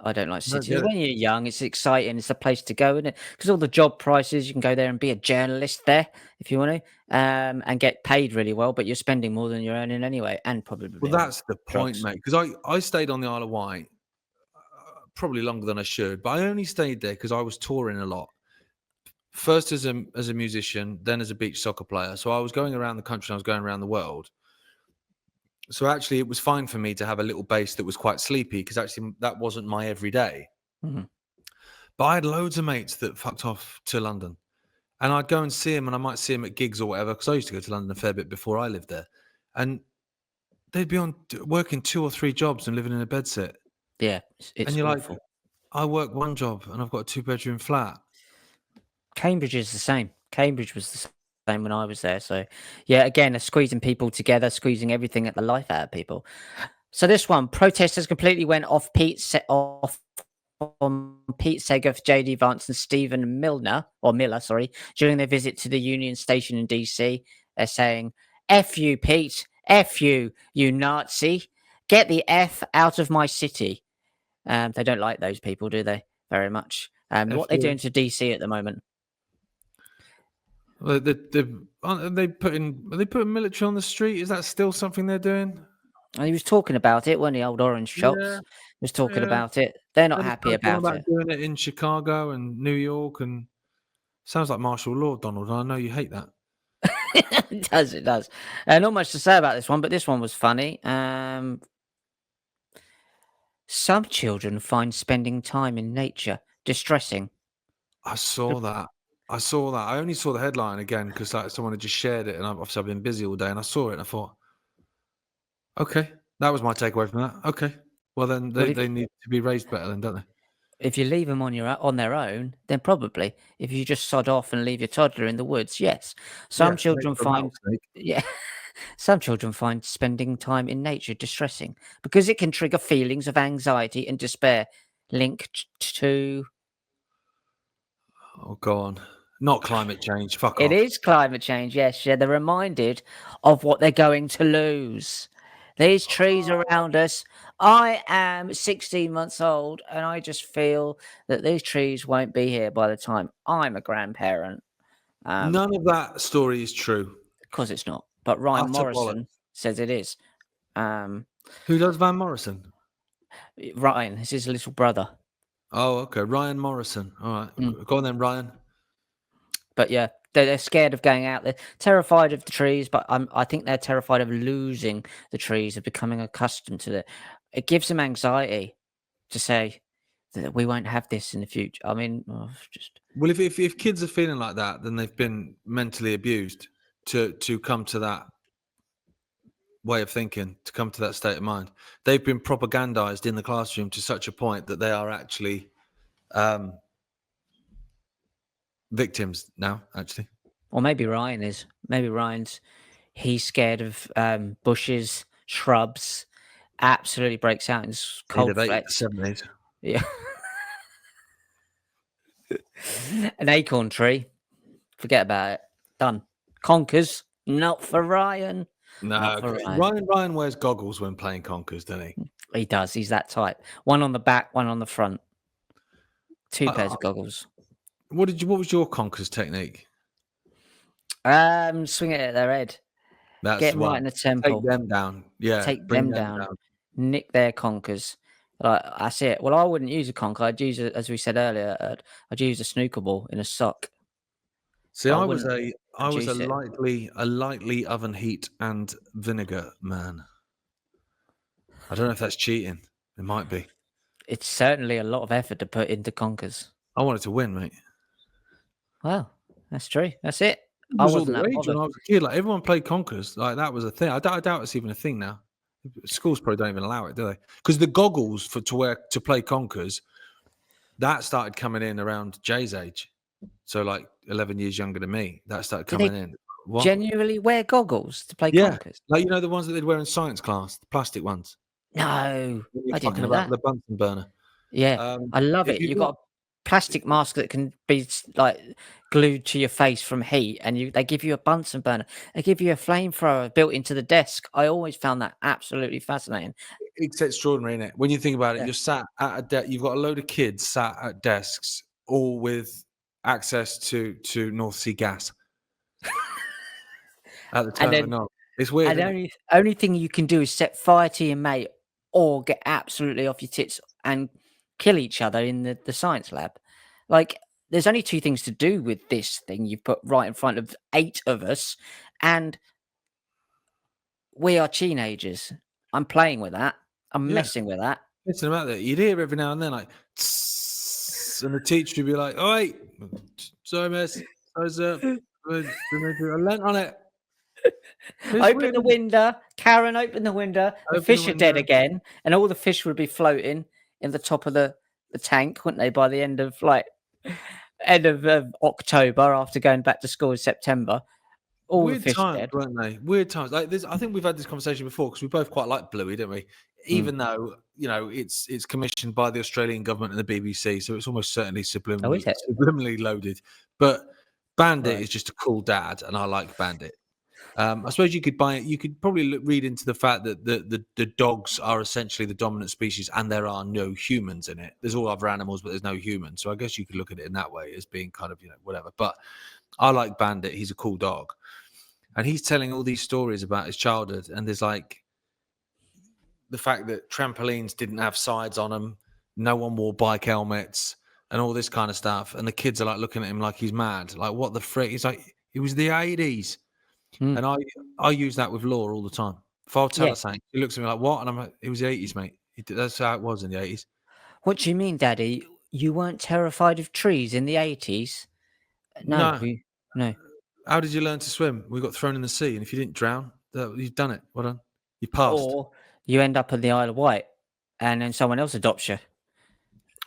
Speaker 1: I don't like
Speaker 2: I don't
Speaker 1: cities.
Speaker 2: get it.
Speaker 1: When you're young, it's exciting. It's a place to go, isn't it? Because all the job prices, you can go there and be a journalist there if you want to, and get paid really well. But you're spending more than you're earning anyway, and
Speaker 2: Well,
Speaker 1: probably on
Speaker 2: that's the point,
Speaker 1: drugs.
Speaker 2: mate. Because I stayed on the Isle of Wight probably longer than I should, but I only stayed there because I was touring a lot. First as a musician, then as a beach soccer player. So I was going around the country, and I was going around the world. So actually, it was fine for me to have a little base that was quite sleepy because actually that wasn't my everyday.
Speaker 1: Mhm.
Speaker 2: But I had loads of mates that fucked off to London, and I'd go and see them, and I might see them at gigs or whatever because I used to go to London a fair bit before I lived there, and they'd be on working 2 or 3 jobs and living in a bedsit,
Speaker 1: Yeah,
Speaker 2: and
Speaker 1: it's
Speaker 2: you're like,
Speaker 1: awful.
Speaker 2: I work one job and I've got a 2 bedroom flat.
Speaker 1: Cambridge is the same. Cambridge was the same when I was there. So, yeah, again, squeezing people together, squeezing everything at the life out of people. So this one, protesters completely went off on Pete Segoff, JD Vance, and Stephen Miller, sorry, during their visit to the Union Station in DC. They're saying, "F you, Pete. F you, you Nazi. Get the F out of my city." They don't like those people, do they? Very much. What they
Speaker 2: FU.
Speaker 1: doing to DC at the moment?
Speaker 2: Well, aren't they putting are they putting military on the street? Is that still something they're doing?
Speaker 1: And he was talking about it when the old orange
Speaker 2: Yeah,
Speaker 1: shots was talking
Speaker 2: yeah.
Speaker 1: about it. They're not
Speaker 2: Then he
Speaker 1: happy
Speaker 2: started talking
Speaker 1: about
Speaker 2: about
Speaker 1: it.
Speaker 2: doing it in Chicago and New York, and sounds like martial law, Donald. I know you hate that.
Speaker 1: It does, it does. Not much to say about this one, but this one was funny. Some children find spending time in nature distressing.
Speaker 2: I saw that. I saw that. I only saw the headline again because like someone had just shared it, and obviously I've been busy all day, and I saw it, and I thought, okay, that was my takeaway from that. Okay, well then
Speaker 1: Well,
Speaker 2: they need to be raised better, then, don't they?
Speaker 1: if you leave them on their own, then probably. If you just sod off and leave your toddler in the woods, yes. Some
Speaker 2: Yeah, make
Speaker 1: children
Speaker 2: for a
Speaker 1: find,
Speaker 2: rattlesnake.
Speaker 1: yeah, some children find spending time in nature distressing because it can trigger feelings of anxiety and despair linked to.
Speaker 2: Oh, go on. Not climate change. Fuck
Speaker 1: It
Speaker 2: off.
Speaker 1: is climate change, yes. Yeah, they're reminded of what they're going to lose. These trees around us. I am 16 months old, and I just feel that these trees won't be here by the time I'm a grandparent.
Speaker 2: None of that story is true.
Speaker 1: Because it's not. But Ryan
Speaker 2: Utter bollocks.
Speaker 1: Morrison says it is. Um,
Speaker 2: Who does Van Morrison?
Speaker 1: Ryan is his little brother.
Speaker 2: Oh, okay. Ryan Morrison. All
Speaker 1: Mm.
Speaker 2: right. Go on then, Ryan.
Speaker 1: But yeah, they're scared of going out. They're terrified of the trees, but I think they're terrified of losing the trees, of becoming accustomed to it. It gives them anxiety to say that we won't have this in the future. I mean, it's just
Speaker 2: Well, if kids are feeling like that, then they've been mentally abused to come to that way of thinking, to come to that state of mind. They've been propagandized in the classroom to such a point that they are actually um, victims now, actually.
Speaker 1: or maybe Ryan is. Maybe he's scared of bushes, shrubs. Absolutely breaks out in
Speaker 2: He'd
Speaker 1: cold
Speaker 2: have hated the
Speaker 1: sweats.
Speaker 2: 70s.
Speaker 1: Yeah. An acorn tree. Forget about it. Done. Conkers. Not for Ryan. Not
Speaker 2: No,
Speaker 1: for Ryan.
Speaker 2: Ryan wears goggles when playing conkers, doesn't he?
Speaker 1: He does. He's that type. One on the back, one on the front. Two pairs
Speaker 2: Uh,
Speaker 1: of goggles.
Speaker 2: what was your conkers technique?
Speaker 1: Swing it at their head.
Speaker 2: That's
Speaker 1: Get
Speaker 2: the
Speaker 1: them right
Speaker 2: one.
Speaker 1: in the
Speaker 2: Take
Speaker 1: temple.
Speaker 2: them down. Yeah,
Speaker 1: Take
Speaker 2: bring
Speaker 1: them
Speaker 2: them
Speaker 1: down.
Speaker 2: down.
Speaker 1: Nick their conkers. That's it. Well, I wouldn't use a conker. I'd use it, as we said earlier, I'd use a snooker ball in a sock.
Speaker 2: See,
Speaker 1: But I
Speaker 2: I was
Speaker 1: wouldn't
Speaker 2: a
Speaker 1: juice it.
Speaker 2: lightly oven heat and vinegar man. I don't know if that's cheating. It might be.
Speaker 1: It's certainly a lot of effort to put into conkers.
Speaker 2: I wanted to win, mate.
Speaker 1: Well, that's true. That's it.
Speaker 2: It
Speaker 1: I
Speaker 2: was all
Speaker 1: wasn't
Speaker 2: the
Speaker 1: that
Speaker 2: rage
Speaker 1: bothered.
Speaker 2: when I was a kid. Like everyone played conkers. Like that was a thing. I doubt it's even a thing now. Schools probably don't even allow it, do they? Because the goggles to play conkers, that started coming in around Jay's age. So like 11 years younger than me. That started
Speaker 1: Do
Speaker 2: coming
Speaker 1: they
Speaker 2: in. What?
Speaker 1: genuinely wear goggles to play
Speaker 2: Yeah.
Speaker 1: conkers?
Speaker 2: Like the ones that they'd wear in science class, the plastic ones.
Speaker 1: No,
Speaker 2: When you're
Speaker 1: I didn't
Speaker 2: fucking
Speaker 1: know
Speaker 2: about
Speaker 1: that.
Speaker 2: the Bunsen burner.
Speaker 1: Yeah, I love
Speaker 2: If
Speaker 1: it.
Speaker 2: you've
Speaker 1: You've got a plastic mask that can be like glued to your face from heat, and they give you a Bunsen burner. They give you a flamethrower built into the desk. I always found that absolutely fascinating.
Speaker 2: It's extraordinary, isn't it? When you think about it,
Speaker 1: Yeah.
Speaker 2: you're sat at a desk. You've got a load of kids sat at desks, all with access to North Sea gas at the
Speaker 1: And
Speaker 2: turn of a
Speaker 1: then
Speaker 2: knob. It's weird,
Speaker 1: and
Speaker 2: isn't it?
Speaker 1: only thing you can do is set fire to your mate or get absolutely off your tits and kill each other in the science lab. Like, there's only two things to do with this thing you've put right in front of 8 of us, and we are teenagers. I'm playing with that. I'm
Speaker 2: Yeah.
Speaker 1: messing with that.
Speaker 2: Listen about that. You'd hear every now and then like, "Tss," and the teacher would be like, "Oh wait, sorry, miss, sorry, sir, I leant on it." It's
Speaker 1: Open
Speaker 2: weird,
Speaker 1: the
Speaker 2: isn't it?
Speaker 1: window, Karen, open the window. The
Speaker 2: Open the
Speaker 1: fish are dead
Speaker 2: window.
Speaker 1: again, and all the fish would be floating in the top of the tank, wouldn't they, by the end of October after going back to school in September. All the
Speaker 2: Weird
Speaker 1: fish
Speaker 2: times,
Speaker 1: dead.
Speaker 2: weren't they? Weird times. Like this, I think we've had this conversation before because we both quite like Bluey, don't we? Even though it's commissioned by the Australian government and the BBC, so it's almost certainly
Speaker 1: Oh, is it?
Speaker 2: subliminally loaded. But Bandit
Speaker 1: Right.
Speaker 2: is just a cool dad, and I like Bandit. I suppose you could buy it. You could probably read into the fact that the dogs are essentially the dominant species, and there are no humans in it. There's all other animals, but there's no humans. So I guess you could look at it in that way as being kind of whatever. But I like Bandit. He's a cool dog. And he's telling all these stories about his childhood. And there's like the fact that trampolines didn't have sides on them, no one wore bike helmets, and all this kind of stuff. And the kids are like looking at him like he's mad. Like, what the frick? He's like, it was the 80s.
Speaker 1: Mm.
Speaker 2: And I use that with Laura all the time. If I'll tell
Speaker 1: Yeah.
Speaker 2: her something, she looks at me like, what? And I'm like, it was the 80s, mate. That's how it was in the 80s.
Speaker 1: What do you mean, Daddy? You weren't terrified of trees in the 80s? No.
Speaker 2: No.
Speaker 1: No.
Speaker 2: How did you learn to swim? We got thrown in the sea. And if you didn't drown, you've done it. Well done. You passed.
Speaker 1: Or you end up in the Isle of Wight, and then someone else adopts you.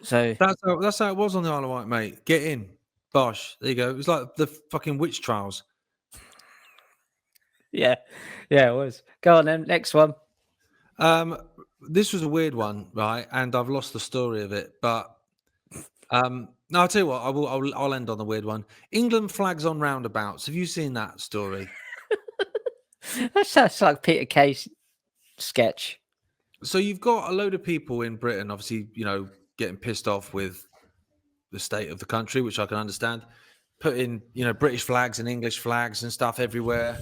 Speaker 1: So
Speaker 2: That's how it was on the Isle of Wight, mate. Get in. Bosh. There you go. It was like the fucking witch trials.
Speaker 1: yeah, it was. Go on then. Next one.
Speaker 2: This was a weird one, right? And I've lost the story of it. But no, I'll tell you what. I'll end on the weird one. England flags on roundabouts. Have you seen that story?
Speaker 1: That sounds like Peter Kay's sketch.
Speaker 2: So you've got a load of people in Britain, obviously, getting pissed off with the state of the country, which I can understand. Putting, British flags and English flags and stuff everywhere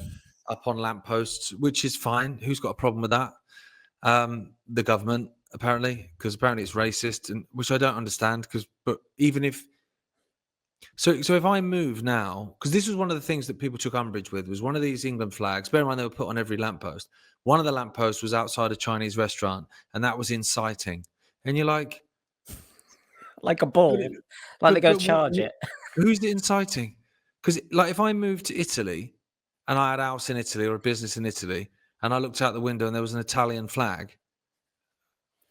Speaker 2: up on lampposts, which is fine. Who's got a problem with that? The government, apparently, because apparently it's racist, and which I don't understand. But even if so if I move now, because this was one of the things that people took umbrage with, was one of these England flags. Bear in mind they were put on every lamppost. One of the lampposts was outside a Chinese restaurant, and that was inciting. And you're like,
Speaker 1: Like a ball. Like they're going to
Speaker 2: but
Speaker 1: charge it.
Speaker 2: who's it inciting? Because like if I moved to Italy and I had a house in Italy or a business in Italy, and I looked out the window and there was an Italian flag,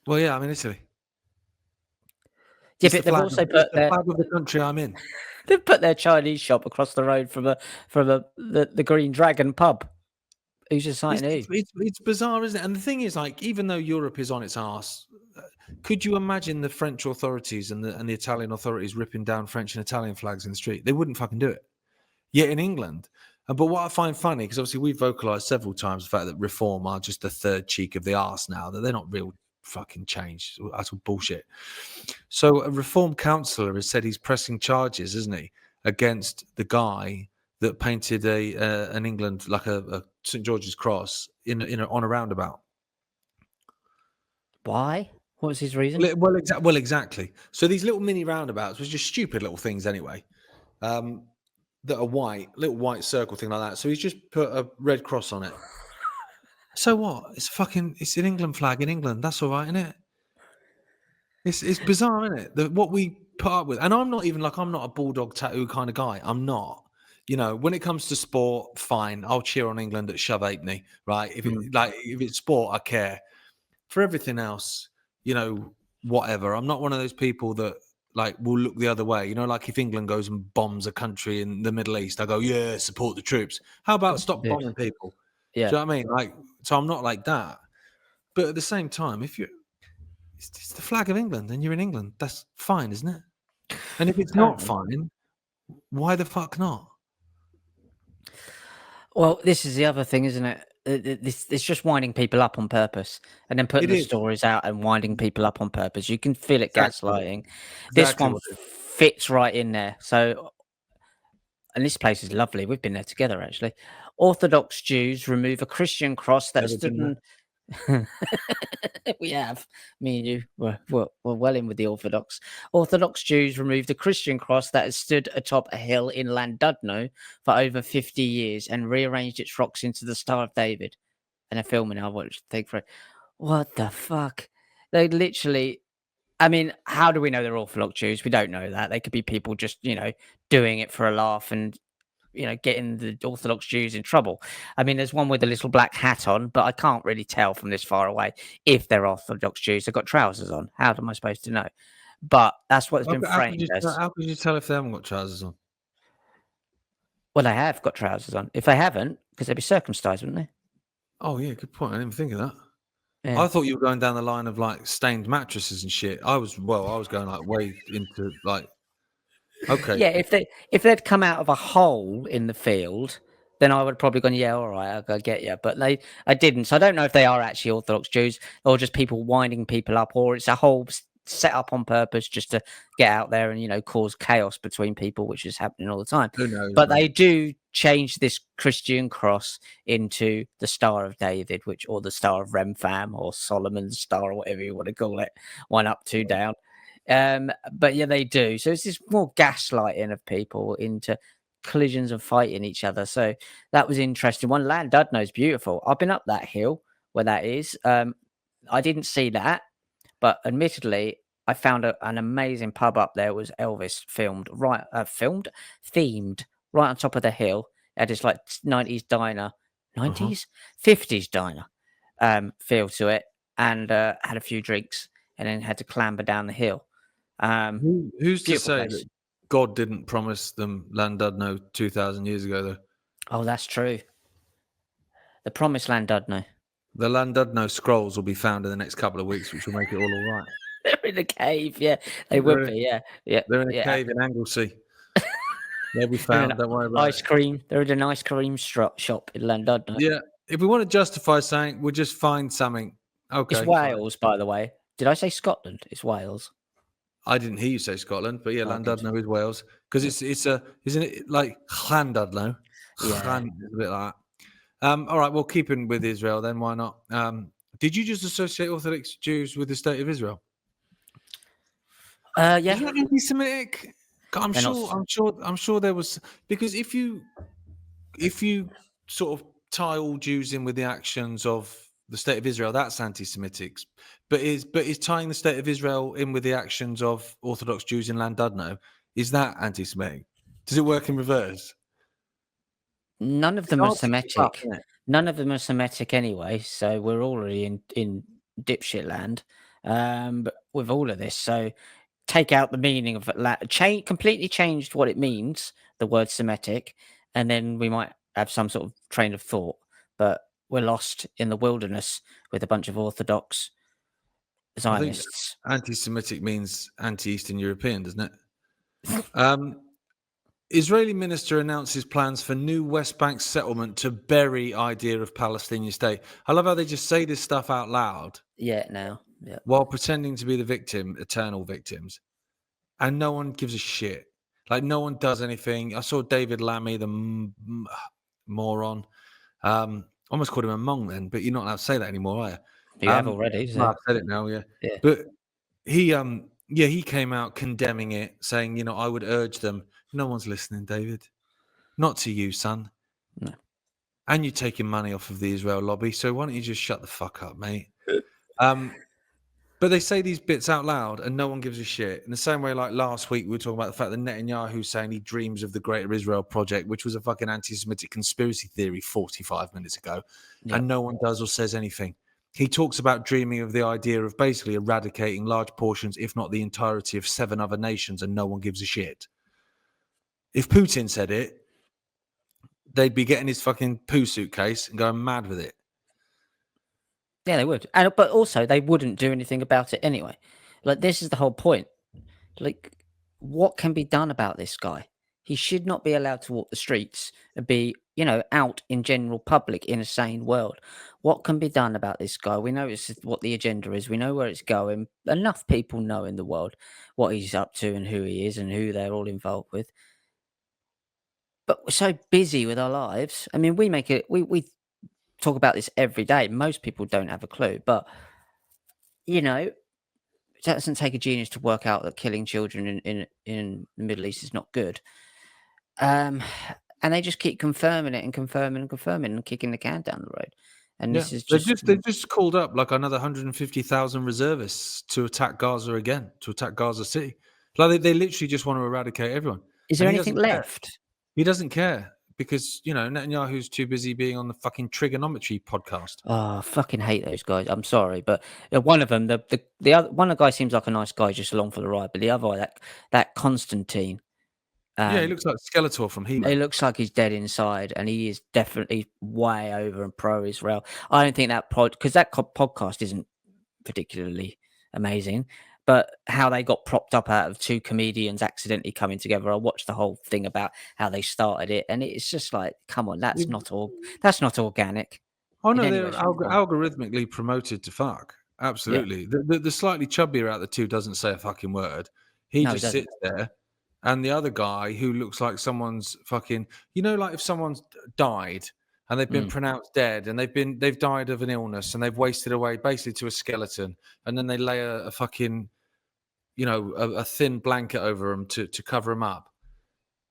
Speaker 2: well, yeah, I'm in Italy.
Speaker 1: Yeah,
Speaker 2: It's
Speaker 1: but
Speaker 2: the
Speaker 1: they've
Speaker 2: flag
Speaker 1: also
Speaker 2: of, it's
Speaker 1: put
Speaker 2: the
Speaker 1: their
Speaker 2: flag of the country I'm in.
Speaker 1: they've put their Chinese shop across the road from the Green Dragon pub. Who's inciting who?
Speaker 2: It's bizarre, isn't it? And the thing is, like, even though Europe is on its arse Could you imagine the French authorities and the Italian authorities ripping down French and Italian flags in the street? They wouldn't fucking do it. Yet in England, but what I find funny, because obviously we've vocalised several times the fact that reform are just the third cheek of the arse now, that they're not real fucking change. That's all bullshit. So a reform councillor has said he's pressing charges, isn't he, against the guy that painted an England like a St George's cross on a roundabout.
Speaker 1: Why? What was his reason?
Speaker 2: Well, exactly. So these little mini roundabouts was just stupid little things anyway. That are white, little white circle thing like that. So he's just put a red cross on it. So what? It's an England flag in England. That's all right, isn't it? It's bizarre, isn't it? What we put up with. And I'm not a bulldog tattoo kind of guy. I'm not. You know, when it comes to sport, fine. I'll cheer on England at shove halfpenny, right? If it's sport, I care. For everything else, you know, whatever. I'm not one of those people that like will look the other way. You know, like if England goes and bombs a country in the Middle East, I go, yeah, support the troops. How about stop bombing people?
Speaker 1: Yeah.
Speaker 2: Do you know what I mean? Like, so I'm not like that. But at the same time, it's the flag of England and you're in England, that's fine, isn't it? And if it's not fine, why the fuck not?
Speaker 1: Well, this is the other thing, isn't it? It's just winding people up on purpose and then putting the stories out and winding people up on purpose. You can feel it gaslighting. This one fits right in there. So, and this place is lovely. We've been there together, actually. Orthodox Jews remove a Christian cross that stood in... We have. Me and you were well in with the Orthodox. Orthodox Jews removed a Christian cross that had stood atop a hill in Llandudno for over 50 years and rearranged its rocks into the Star of David. And they're filming. I watched the thing for it. What the fuck? They literally... I mean, how do we know they're Orthodox Jews? We don't know that. They could be people just, you know, doing it for a laugh and, you know, getting the Orthodox Jews in trouble. I mean, there's one with a little black hat on, but I can't really tell from this far away if they're Orthodox Jews. They've got trousers on. How am I supposed to know? But that's what's been framed as.
Speaker 2: How could you tell if they haven't got trousers on?
Speaker 1: Well, they have got trousers on. If they haven't, because they'd be circumcised, wouldn't they?
Speaker 2: Oh, yeah, good point. I didn't even think of that.
Speaker 1: Yeah.
Speaker 2: I thought you were going down the line of like stained mattresses and shit. I was going like way into like, okay.
Speaker 1: Yeah, if they'd come out of a hole in the field, then I would have probably gone, yeah, all right, I get you. But I didn't. So I don't know if they are actually Orthodox Jews or just people winding people up, or it's a whole set up on purpose just to get out there and, you know, cause chaos between people, which is happening all the time.
Speaker 2: Who knows?
Speaker 1: But they do change this Christian cross into the Star of David, or the Star of Remfam, or Solomon's Star, or whatever you want to call it. 1 up, 2 down. But yeah, they do. So it's this more gaslighting of people into collisions of fighting each other. So that was interesting. One, Llandudno is beautiful. I've been up that hill where that is. I didn't see that, but admittedly, I found an amazing pub up there. It was Elvis themed right on top of the hill. It had this like 90s diner, 90s, 50s diner feel to it, and had a few drinks and then had to clamber down the hill.
Speaker 2: Who's to say that God didn't promise them Llandudno 2,000 years ago, though?
Speaker 1: Oh, that's true. The promised Llandudno.
Speaker 2: The Llandudno scrolls will be found in the next couple of weeks, which will make it all right.
Speaker 1: They're in a cave, yeah. They would be, yeah.
Speaker 2: They're in a cave in Anglesey. They'll be found. Don't worry about
Speaker 1: ice cream. They're in an ice cream shop in Llandudno.
Speaker 2: Yeah. If we want to justify something, we'll just find something. Okay.
Speaker 1: It's Wales, by the way. Did I say Scotland? It's Wales.
Speaker 2: I didn't hear you say Scotland, but yeah, Llandudno is Wales because isn't it like Llandudno?
Speaker 1: Yeah,
Speaker 2: it's a bit like that. All right, well, keeping with Israel, then why not? Did you just associate Orthodox Jews with the state of Israel?
Speaker 1: Yeah.
Speaker 2: Is that anti-Semitic? I'm sure there was, because if you sort of tie all Jews in with the actions of the state of Israel, that's anti-Semitic. But is tying the state of Israel in with the actions of Orthodox Jews in Llandudno, is that anti-Semitic? Does it work in reverse?
Speaker 1: None of them are Semitic. None of them are Semitic anyway, so we're already in dipshit land with all of this. So take out the meaning of it, completely changed what it means, the word Semitic, and then we might have some sort of train of thought. But we're lost in the wilderness with a bunch of Orthodox Zionists.
Speaker 2: Anti-Semitic means anti-Eastern European, doesn't it? Israeli minister announces plans for new West Bank settlement to bury idea of Palestinian state. I love how they just say this stuff out loud
Speaker 1: Yeah, now. Yeah.
Speaker 2: while pretending to be the victim, eternal victims, and no one gives a shit. Like no one does anything. I saw David Lammy, the moron. Almost called him a mong then, but you're not allowed to say that anymore, are you?
Speaker 1: You have already, so.
Speaker 2: Well, I've said it now, yeah.
Speaker 1: Yeah.
Speaker 2: But he came out condemning it, saying, I would urge them. No one's listening, David. Not to you, son.
Speaker 1: No.
Speaker 2: And you're taking money off of the Israel lobby, so why don't you just shut the fuck up, mate? But they say these bits out loud and no one gives a shit. In the same way, like last week, we were talking about the fact that Netanyahu saying he dreams of the Greater Israel Project, which was a fucking anti-Semitic conspiracy theory 45 minutes ago, and no one does or says anything. He talks about dreaming of the idea of basically eradicating large portions, if not the entirety of 7 other nations, and no one gives a shit. If Putin said it, they'd be getting his fucking poo suitcase and going mad with it.
Speaker 1: Yeah, they would. But also, they wouldn't do anything about it anyway. Like, this is the whole point. Like, what can be done about this guy? He should not be allowed to walk the streets and be, out in general public in a sane world. What can be done about this guy? We know what the agenda is. We know where it's going. Enough people know in the world what he's up to and who he is and who they're all involved with. But we're so busy with our lives. I mean, we talk about this every day. Most people don't have a clue, but it doesn't take a genius to work out that killing children in the Middle East is not good. And they just keep confirming it and confirming and kicking the can down the road. And this is
Speaker 2: they just called up like another 150,000 reservists to attack Gaza again, to attack Gaza City. Like they literally just want to eradicate everyone.
Speaker 1: Is there anything left?
Speaker 2: He doesn't care because Netanyahu's too busy being on the fucking trigonometry podcast.
Speaker 1: Oh, I fucking hate those guys. I'm sorry, but one of them, the other one, of the guy seems like a nice guy, just along for the ride. But the other, that Constantine,
Speaker 2: he looks like Skeletor from He-Man.
Speaker 1: It looks like he's dead inside, and he is definitely way over and pro-Israel. I don't think because that podcast isn't particularly amazing. But how they got propped up out of 2 comedians accidentally coming together. I watched the whole thing about how they started it, and it's just like, come on, that's not organic.
Speaker 2: Oh no, they're algorithmically promoted to fuck. Absolutely. Yeah. The slightly chubbier out of the 2 doesn't say a fucking word. He just sits there, and the other guy who looks like someone's fucking, like if someone's died and they've been pronounced dead and they've died of an illness and they've wasted away basically to a skeleton, and then they lay a fucking, a thin blanket over them to cover him up.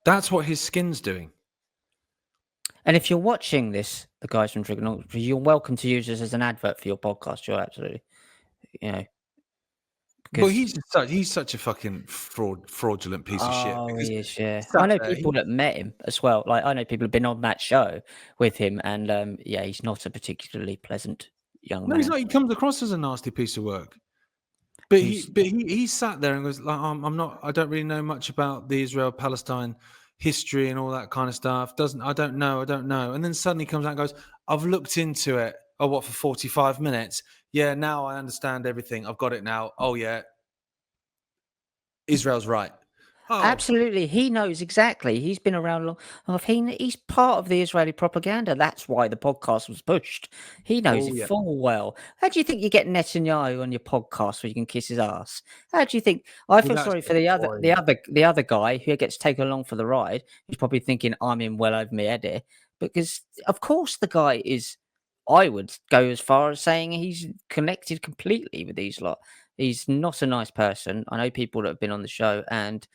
Speaker 2: That's what his skin's doing.
Speaker 1: And if you're watching this, the guys from Trigonometry, you're welcome to use this as an advert for your podcast. You're absolutely,
Speaker 2: Well, he's such a fucking fraudulent piece of shit.
Speaker 1: Oh, he is, yeah. I know people that met him as well. Like, I know people have been on that show with him, and he's not a particularly pleasant young man.
Speaker 2: No, he's not. He comes across as a nasty piece of work. But he sat there and goes, like, I don't really know much about the Israel-Palestine history and all that kind of stuff. I don't know. And then suddenly comes out and goes, I've looked into it. Oh, what, for 45 minutes? Yeah, now I understand everything. I've got it now. Oh, yeah. Israel's right. Oh.
Speaker 1: Absolutely. He knows exactly. He's been around long enough. He's part of the Israeli propaganda. That's why the podcast was pushed. He knows it full well. How do you think you get Netanyahu on your podcast so you can kiss his ass? How do you think? I feel sorry for the other guy who gets taken along for the ride. He's probably thinking, I'm in well over my head here. Because, of course, the guy is, I would go as far as saying he's connected completely with these lot. He's not a nice person. I know people that have been on the show, and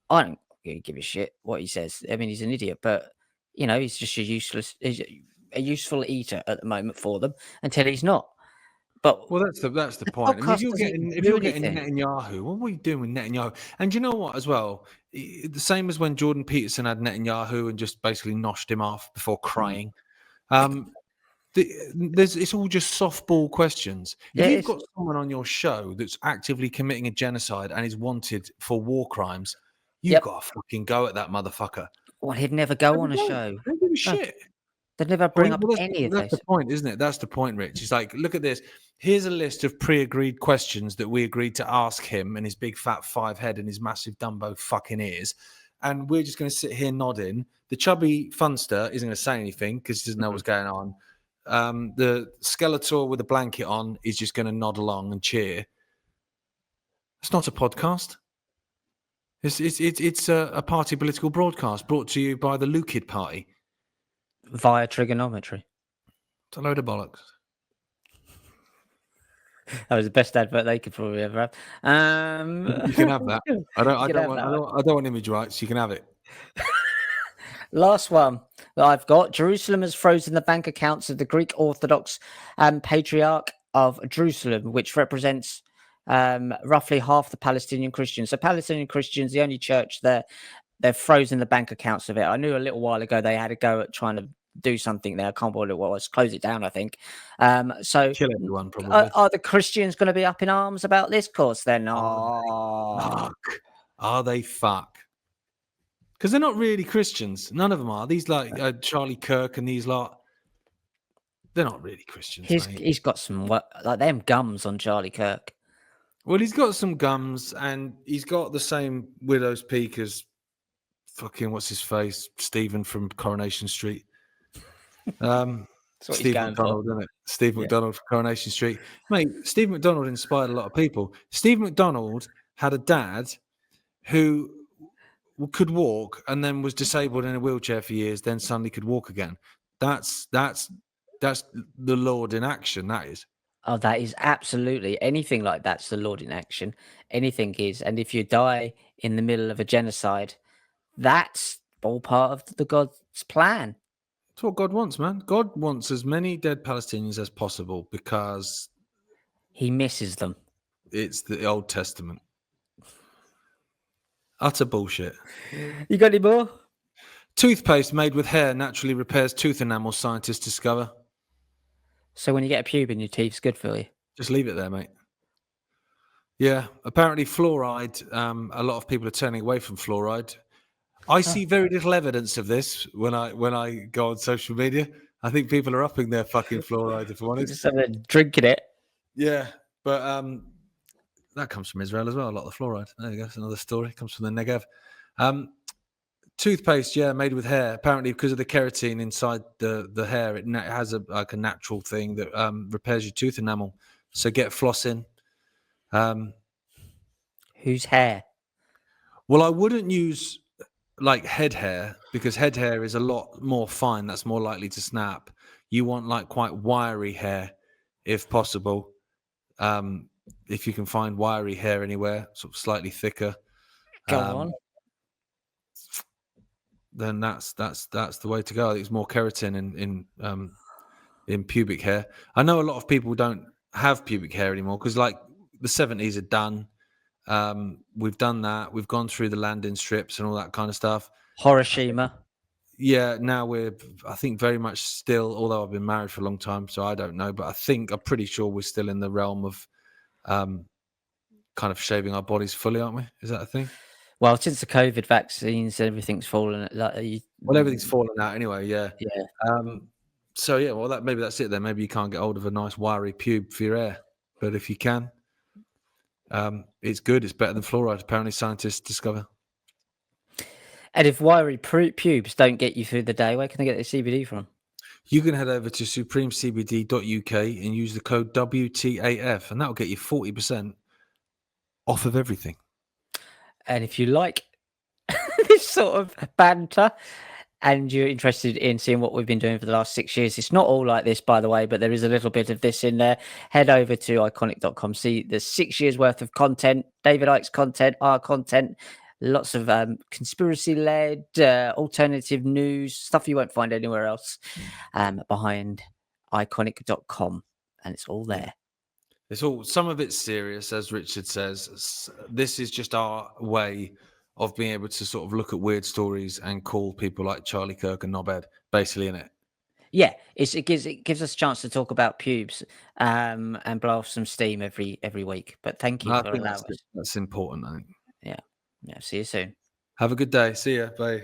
Speaker 1: I don't really give a shit what he says. I mean, he's an idiot, but he's just a useful eater at the moment for them until he's not. But
Speaker 2: that's the point. I mean, if you're getting Netanyahu, what were you doing with Netanyahu? And you know what, as well, the same as when Jordan Peterson had Netanyahu and just basically noshed him off before crying. It's all just softball questions. If you've got someone on your show that's actively committing a genocide and is wanted for war crimes, you've got to fucking go at that motherfucker.
Speaker 1: Well, he'd never go on a show.
Speaker 2: Don't give a shit.
Speaker 1: They never bring up any of
Speaker 2: that's
Speaker 1: this.
Speaker 2: the point, isn't it? That's the point, Rich. It's like, look at this. Here's a list of pre-agreed questions that we agreed to ask him and his big fat 5 head and his massive Dumbo fucking ears. And we're just going to sit here nodding. The chubby funster isn't going to say anything because he doesn't know what's going on. The Skeletor with a blanket on is just going to nod along and cheer. It's not a podcast. It's a party political broadcast brought to you by the Lukid Party.
Speaker 1: Via trigonometry.
Speaker 2: It's a load of bollocks.
Speaker 1: That was the best advert they could probably ever have.
Speaker 2: You can have that. I don't want image rights. You can have it.
Speaker 1: Last one that I've got. Jerusalem has frozen the bank accounts of the Greek Orthodox Patriarch of Jerusalem, which represents roughly half the Palestinian Christians. So Palestinian Christians, the only church there, they've frozen the bank accounts of it. I knew a little while ago they had a go at trying to do something there. I can't remember what it was. Close it down, I think. So
Speaker 2: Kill everyone, probably.
Speaker 1: are the Christians going to be up in arms about this? Of course they're not.
Speaker 2: Are they fuck? Because they're not really Christians. None of them are. These like Charlie Kirk and these lot. They're not really Christians.
Speaker 1: He's got some like them gums on Charlie Kirk.
Speaker 2: Well, he's got some gums and he's got the same widow's peak as fucking what's his face, Stephen from Coronation Street. Steve McDonald, isn't it? Steve McDonald from Coronation Street. Mate, Steve McDonald inspired a lot of people. Steve McDonald had a dad who could walk and then was disabled in a wheelchair for years, then suddenly could walk again. That's the Lord in action, that is.
Speaker 1: Oh, that is absolutely anything like that's the Lord in action. Anything is. And if you die in the middle of a genocide, that's all part of the God's plan.
Speaker 2: That's what God wants, man. God wants as many dead Palestinians as possible because
Speaker 1: he misses them.
Speaker 2: It's the Old Testament. Utter bullshit.
Speaker 1: You got any more?
Speaker 2: Toothpaste made with hair naturally repairs tooth enamel, scientists discover.
Speaker 1: So when you get a pube in your teeth, it's good for you.
Speaker 2: Just leave it there, mate. Yeah, apparently fluoride, a lot of people are turning away from fluoride. I see very little evidence of this when I go on social media. I think people are upping their fucking fluoride, if I'm honest.
Speaker 1: Just drinking it.
Speaker 2: Yeah, but that comes from Israel as well, a lot of the fluoride. There you go, that's another story. It comes from the Negev. Toothpaste, yeah, made with hair. Apparently, because of the keratin inside the hair, it has a natural thing that repairs your tooth enamel. So get flossing.
Speaker 1: Whose hair?
Speaker 2: Well, I wouldn't use like head hair because head hair is a lot more fine. That's more likely to snap. You want like quite wiry hair, if possible. If you can find wiry hair anywhere, sort of slightly thicker.
Speaker 1: Go on.
Speaker 2: Then that's the way to go. I think it's more keratin in pubic hair. I know a lot of people don't have pubic hair anymore because like the 70s are done. We've done that. We've gone through the landing strips and all that kind of stuff.
Speaker 1: Hiroshima.
Speaker 2: Yeah, now I think very much still, although I've been married for a long time, so I don't know, but I'm pretty sure we're still in the realm of kind of shaving our bodies fully, aren't we? Is that a thing?
Speaker 1: Well, since the COVID vaccines, everything's fallen.
Speaker 2: Everything's fallen out anyway. Yeah.
Speaker 1: Yeah.
Speaker 2: So yeah, well, maybe that's it then. Maybe you can't get hold of a nice wiry pube for your hair, but if you can, it's good. It's better than fluoride. Apparently, scientists discover.
Speaker 1: And if wiry pubes don't get you through the day, where can they get the CBD from?
Speaker 2: You can head over to supremecbd.uk and use the code WTAF, and that will get you 40% off of everything.
Speaker 1: And if you like this sort of banter and you're interested in seeing what we've been doing for the last 6 years, it's not all like this, by the way, but there is a little bit of this in there. Head over to iconic.com. See, there's 6 years worth of content, David Icke's content, our content, lots of conspiracy-led, alternative news, stuff you won't find anywhere else behind iconic.com. And it's all there.
Speaker 2: Some of it's serious, as Richard says. This is just our way of being able to sort of look at weird stories and call people like Charlie Kirk and Knobhead, basically, in it.
Speaker 1: Yeah, it gives us a chance to talk about pubes and blow off some steam every week. But thank you for allowing us.
Speaker 2: That's important, I think.
Speaker 1: Yeah. See you soon.
Speaker 2: Have a good day. See ya. Bye.